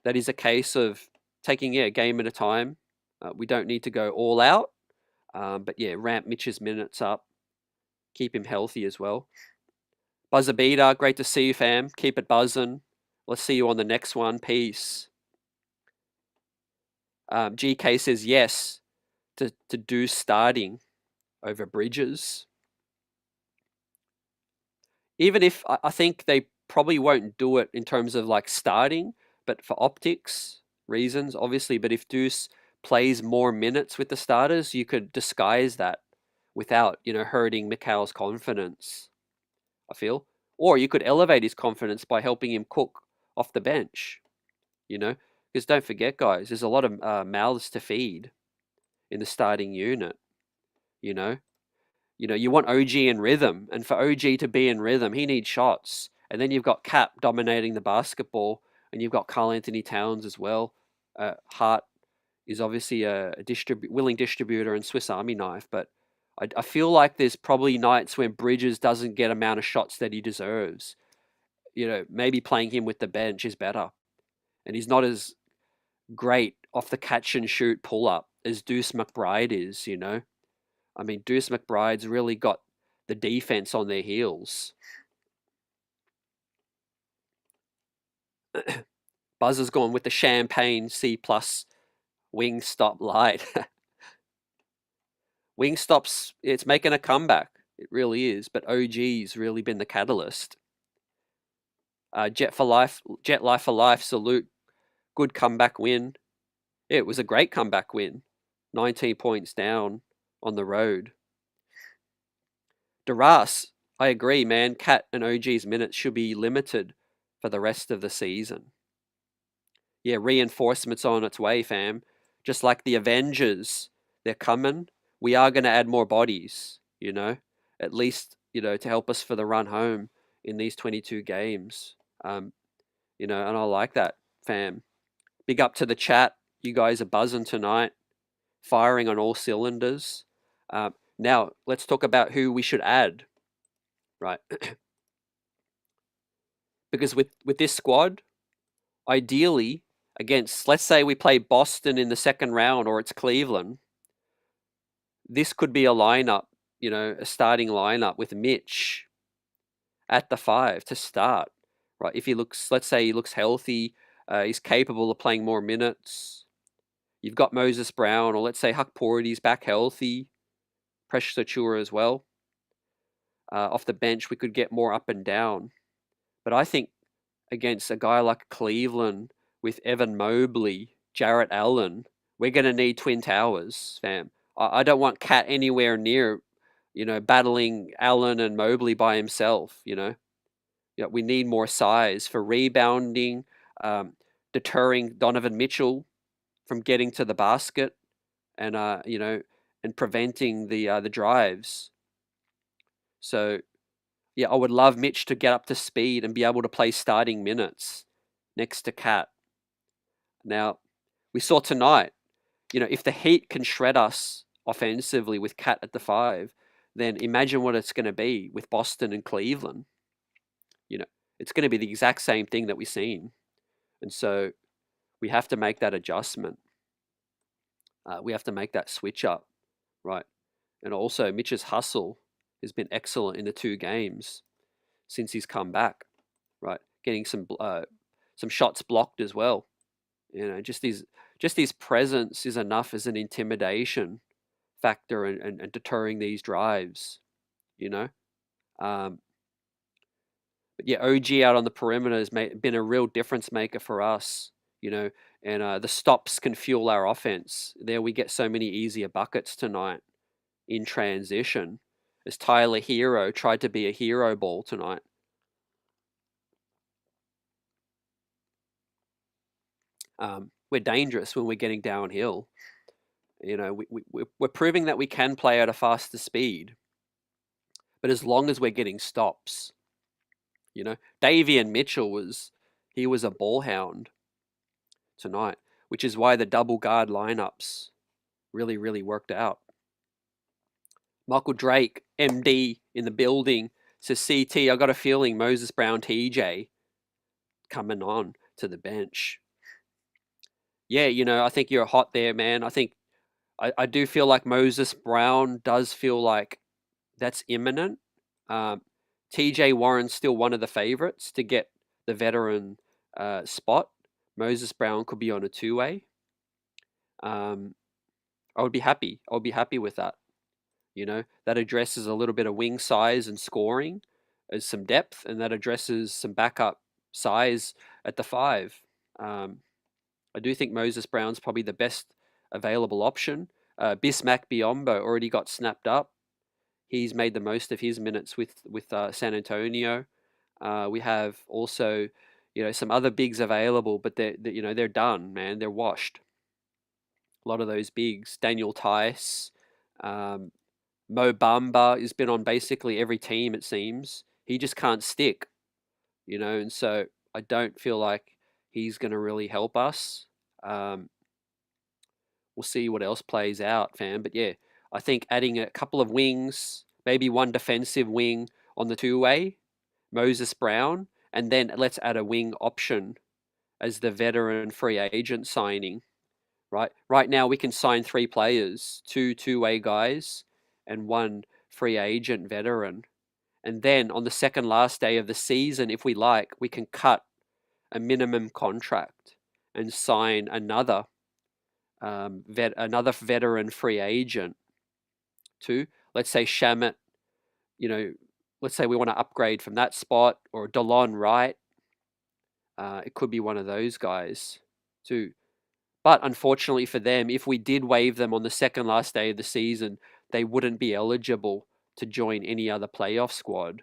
That is a case of taking a game at a time. We don't need to go all out, but yeah, ramp Mitch's minutes up, keep him healthy as well. Buzzer beater, great to see you, fam. Keep it buzzing. Let's see you on the next one. Peace. GK says yes to Duce starting over Bridges. Even if I think they probably won't do it in terms of like starting, but for optics reasons, obviously. But if Duce plays more minutes with the starters, you could disguise that without, hurting Mikhail's confidence, I feel. Or you could elevate his confidence by helping him cook off the bench, Because don't forget, guys, there's a lot of mouths to feed in the starting unit, You want OG in rhythm, and for OG to be in rhythm, he needs shots. And then you've got Cap dominating the basketball, and you've got Karl Anthony Towns as well. Hart is obviously a willing distributor and Swiss Army knife, but I feel like there's probably nights when Bridges doesn't get amount of shots that he deserves. Maybe playing him with the bench is better. And he's not as great off the catch and shoot pull up as Duce McBride is, I mean, Duce McBride's really got the defense on their heels. Buzzer's gone with the champagne C+ Wingstop light. Wingstop's, it's making a comeback. It really is, but OG's really been the catalyst. Jet Life for Life, salute. Good comeback win. Yeah, it was a great comeback win. 19 points down on the road. Duras, I agree, man. Cat and OG's minutes should be limited for the rest of the season. Yeah, reinforcements on its way, fam. Just like the Avengers, they're coming. We are going to add more bodies, at least, to help us for the run home in these 22 games. And I like that, fam. Big up to the chat. You guys are buzzing tonight, firing on all cylinders. Now, let's talk about who we should add, right? Because with this squad, ideally, against, let's say we play Boston in the second round or it's Cleveland, this could be a lineup, a starting lineup with Mitch at the 5 to start, right? If let's say he looks healthy, he's capable of playing more minutes. You've got Moses Brown, or let's say Huck Porty's back healthy. Precious Achua as well. Off the bench, we could get more up and down. But I think against a guy like Cleveland with Evan Mobley, Jarrett Allen, we're going to need Twin Towers, fam. I don't want Cat anywhere near, battling Allen and Mobley by himself, we need more size for rebounding, deterring Donovan Mitchell from getting to the basket, and and preventing the drives. So, yeah, I would love Mitch to get up to speed and be able to play starting minutes next to Cat. Now, we saw tonight, if the Heat can shred us offensively with Cat at the 5, then imagine what it's going to be with Boston and Cleveland. You know, it's going to be the exact same thing that we've seen. And so we have to make that adjustment. We have to make that switch up, right? And also, Mitch's hustle has been excellent in the 2 games since he's come back, right? Getting some shots blocked as well. You know, just his presence is enough as an intimidation factor and deterring these drives. You know, but yeah, OG out on the perimeter has been a real difference maker for us. You know, and the stops can fuel our offense. There we get so many easier buckets tonight in transition, as Tyler Hero tried to be a hero ball tonight. We're dangerous when we're getting downhill. You know, we're proving that we can play at a faster speed, but as long as we're getting stops, you know, Davian Mitchell was a ball hound tonight, which is why the double guard lineups really, really worked out. Michael Drake, MD in the building, says CT, I got a feeling Moses Brown TJ coming on to the bench. Yeah, you know, I think you're hot there, man. I do feel like Moses Brown does feel like that's imminent. TJ Warren's still one of the favorites to get the veteran spot. Moses Brown could be on a 2-way. I would be happy. I would be happy with that. You know, that addresses a little bit of wing size and scoring as some depth, and that addresses some backup size at the 5. I do think Moses Brown's probably the best available option. Bismack Biyombo already got snapped up. He's made the most of his minutes with San Antonio. We have also, you know, some other bigs available, but they're done, man. They're washed. A lot of those bigs. Daniel Tice, Mo Bamba has been on basically every team, it seems. He just can't stick, you know, and so I don't feel like he's going to really help us. We'll see what else plays out, fam. But yeah, I think adding a couple of wings, maybe one defensive wing on the 2-way, Moses Brown, and then let's add a wing option as the veteran free agent signing, right? Right now we can sign 3 players, 2 2-way guys and 1 free agent veteran. And then on the second last day of the season, if we like, we can cut a minimum contract and sign another veteran free agent too. Let's say Shamit, you know, let's say we want to upgrade from that spot, or Delon Wright. It could be one of those guys too. But unfortunately for them, if we did waive them on the second last day of the season, they wouldn't be eligible to join any other playoff squad.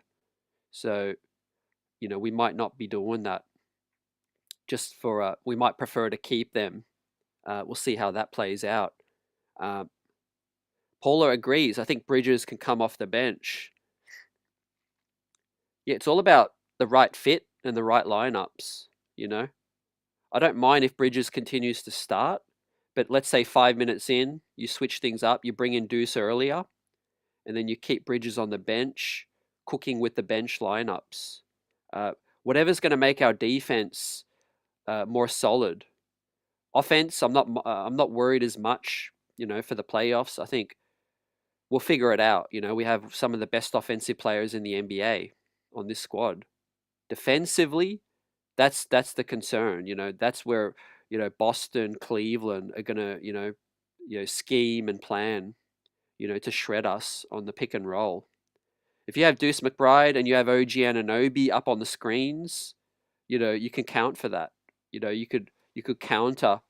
So, you know, we might not be doing that. Just for we might prefer to keep them. We'll see how that plays out. Paula agrees. I think Bridges can come off the bench. Yeah, it's all about the right fit and the right lineups, you know. I don't mind if Bridges continues to start, but let's say 5 minutes in, you switch things up, you bring in Duce earlier, and then you keep Bridges on the bench, cooking with the bench lineups. Whatever's going to make our defense more solid. Offense, I'm not worried as much, you know, for the playoffs. I think we'll figure it out. You know, we have some of the best offensive players in the NBA on this squad. Defensively, that's the concern. You know, that's where, you know, Boston, Cleveland are gonna, you know, scheme and plan, you know, to shred us on the pick and roll. If you have Deuce McBride and you have OG Anunoby up on the screens, you know, you can count for that. You know, you could counter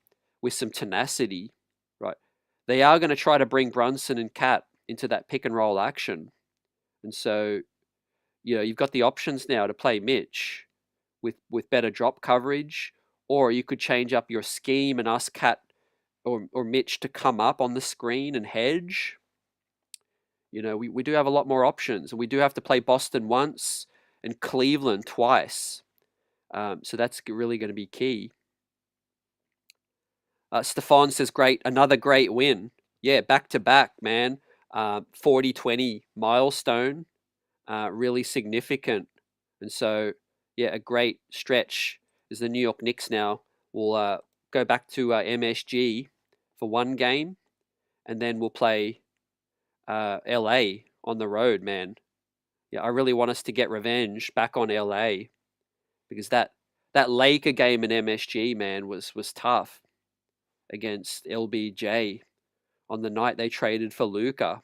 with some tenacity, right? They are going to try to bring Brunson and Cat into that pick and roll action. And so, you know, you've got the options now to play Mitch with better drop coverage, or you could change up your scheme and ask Cat or Mitch to come up on the screen and hedge. You know, we do have a lot more options. We do have to play Boston once and Cleveland twice. So that's really going to be key. Stefan says, great, another great win. Yeah, back to back, man. 40-20 milestone, really significant. And so, yeah, a great stretch is the New York Knicks now will go back to MSG for one game, and then we'll play LA on the road, man. Yeah, I really want us to get revenge back on LA, because that Laker game in MSG, man, was tough against LBJ on the night they traded for Luka,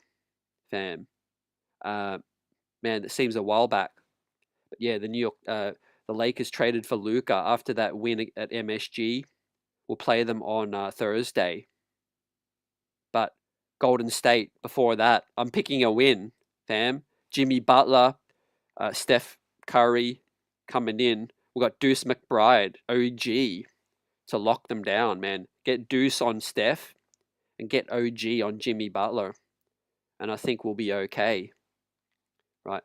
fam. Man, it seems a while back. But yeah, the Lakers traded for Luka after that win at MSG. We'll play them on Thursday. But Golden State before that, I'm picking a win, fam. Jimmy Butler, Steph Curry coming in. We've got Deuce McBride, OG, to lock them down, man. Get Deuce on Steph and get OG on Jimmy Butler. And I think we'll be okay. Right.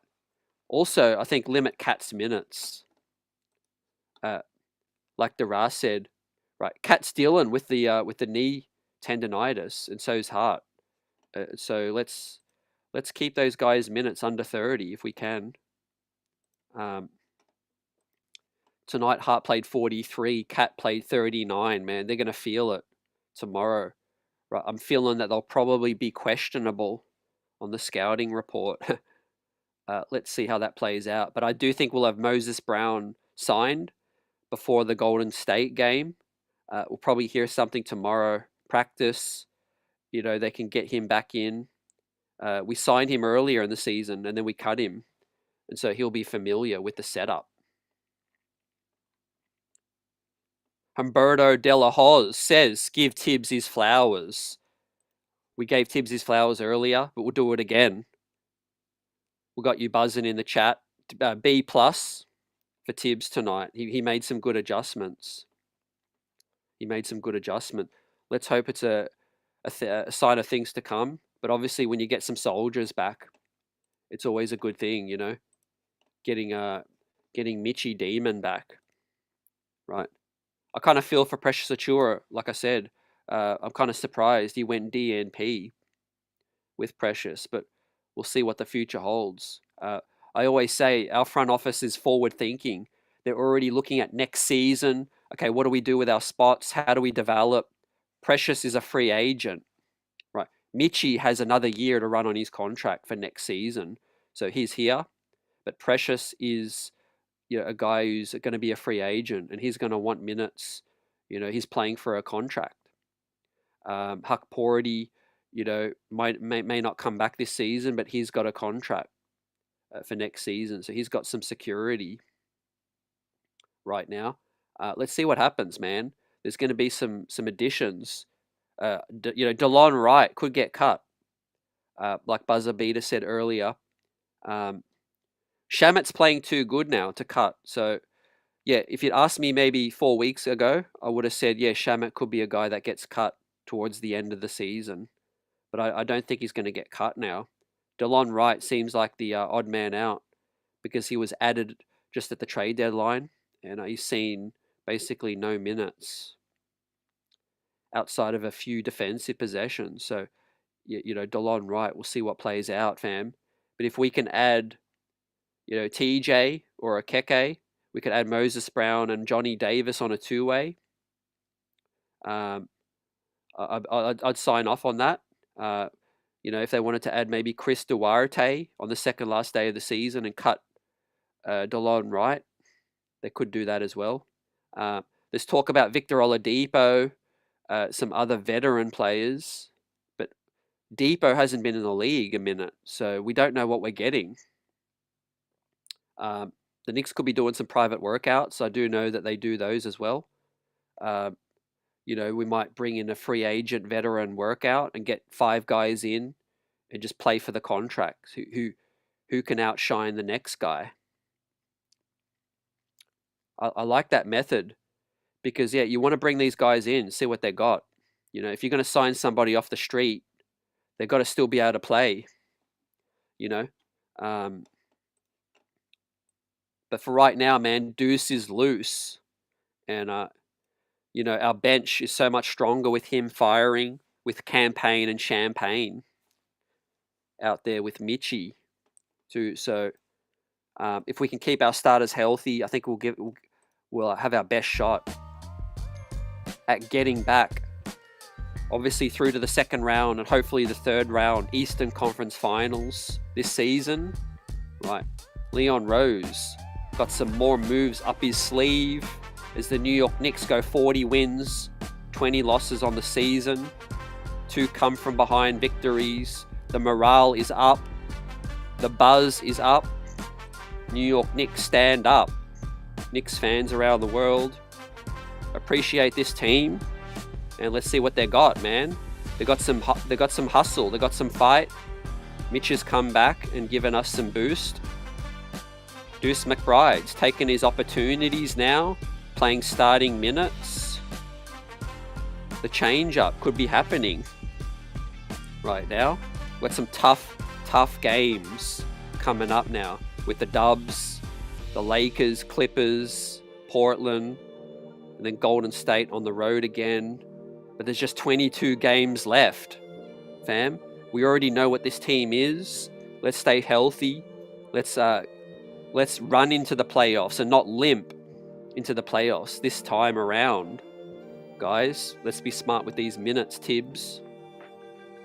Also, I think limit Cat's minutes. Like Dara said, right? Cat's dealing with the knee tendonitis, and so's Hart. So let's keep those guys' minutes under 30 if we can. Tonight, Hart played 43. Cat played 39. Man, they're gonna feel it tomorrow. Right, I'm feeling that they'll probably be questionable on the scouting report. Let's see how that plays out. But I do think we'll have Moses Brown signed before the Golden State game. We'll probably hear something tomorrow. Practice, they can get him back in. We signed him earlier in the season, and then we cut him. And so he'll be familiar with the setup. Humberto De La Hoz says, give Tibbs his flowers. We gave Tibbs his flowers earlier, but we'll do it again. We got you buzzing in the chat. B+ for Tibbs tonight. He made some good adjustments. Let's hope it's a sign of things to come. But obviously, when you get some soldiers back, it's always a good thing, getting Mitchy Demon back, right? I kind of feel for Precious Achura. Like I said, I'm kind of surprised he went DNP with Precious, but we'll see what the future holds. I always say our front office is forward thinking. They're already looking at next season. Okay, what do we do with our spots? How do we develop? Precious is a free agent, right? Mitchy has another year to run on his contract for next season, so he's here. But Precious is a guy who's going to be a free agent, and he's going to want minutes. He's playing for a contract. Huck Porty, may not come back this season, but he's got a contract for next season, so he's got some security right now. Let's see what happens, man. There's going to be some additions. DeLon Wright could get cut, like Buzzer Beater said earlier. Shamet's playing too good now to cut. So, yeah, if you'd asked me maybe 4 weeks ago, I would have said, yeah, Shamet could be a guy that gets cut towards the end of the season. But I don't think he's going to get cut now. DeLon Wright seems like the odd man out because he was added just at the trade deadline, and he's seen basically no minutes outside of a few defensive possessions. So, DeLon Wright, we'll see what plays out, fam. But if we can add TJ or a Keke, we could add Moses Brown and Johnny Davis on a two-way. I'd sign off on that. If they wanted to add maybe Chris Duarte on the second last day of the season and cut DeLon Wright, they could do that as well. There's talk about Victor Oladipo, some other veteran players, but Depot hasn't been in the league a minute, so we don't know what we're getting. The Knicks could be doing some private workouts. I do know that they do those as well. We might bring in a free agent veteran workout and get 5 guys in and just play for the contracts. Who can outshine the next guy? I like that method because, yeah, you want to bring these guys in, see what they got. If you're going to sign somebody off the street, they've got to still be able to play, But for right now, man, Duce is loose. And, our bench is so much stronger with him firing with Campaign and Champagne. out there with Mitchy too. So if we can keep our starters healthy, I think we'll have our best shot at getting back, obviously, through to the second round and hopefully the third round Eastern Conference Finals this season. Right, Leon Rose got some more moves up his sleeve as the New York Knicks go 40 wins, 20 losses on the season, 2 come from behind victories. The morale is up, the buzz is up. New York Knicks, stand up. Knicks fans around the world, appreciate this team, and let's see what they got, man. They got some hustle, they got some fight. Mitch has come back and given us some boost. Duce McBride's taken his opportunities now, playing starting minutes. The change-up could be happening right now. Got some tough games coming up now with the Dubs, the Lakers, Clippers, Portland, and then Golden State on the road again. But there's just 22 games left, fam. We already know what this team is. Let's stay healthy. Let's run into the playoffs and not limp into the playoffs this time around. Guys, let's be smart with these minutes, Tibbs.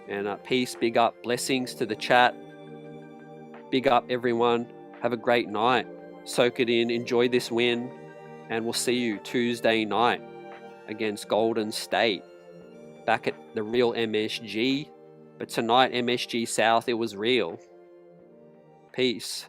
And peace, big up, blessings to the chat. Big up, everyone. Have a great night. Soak it in, enjoy this win, and we'll see you Tuesday night against Golden State. Back at the real MSG. But tonight, MSG South, it was real. Peace.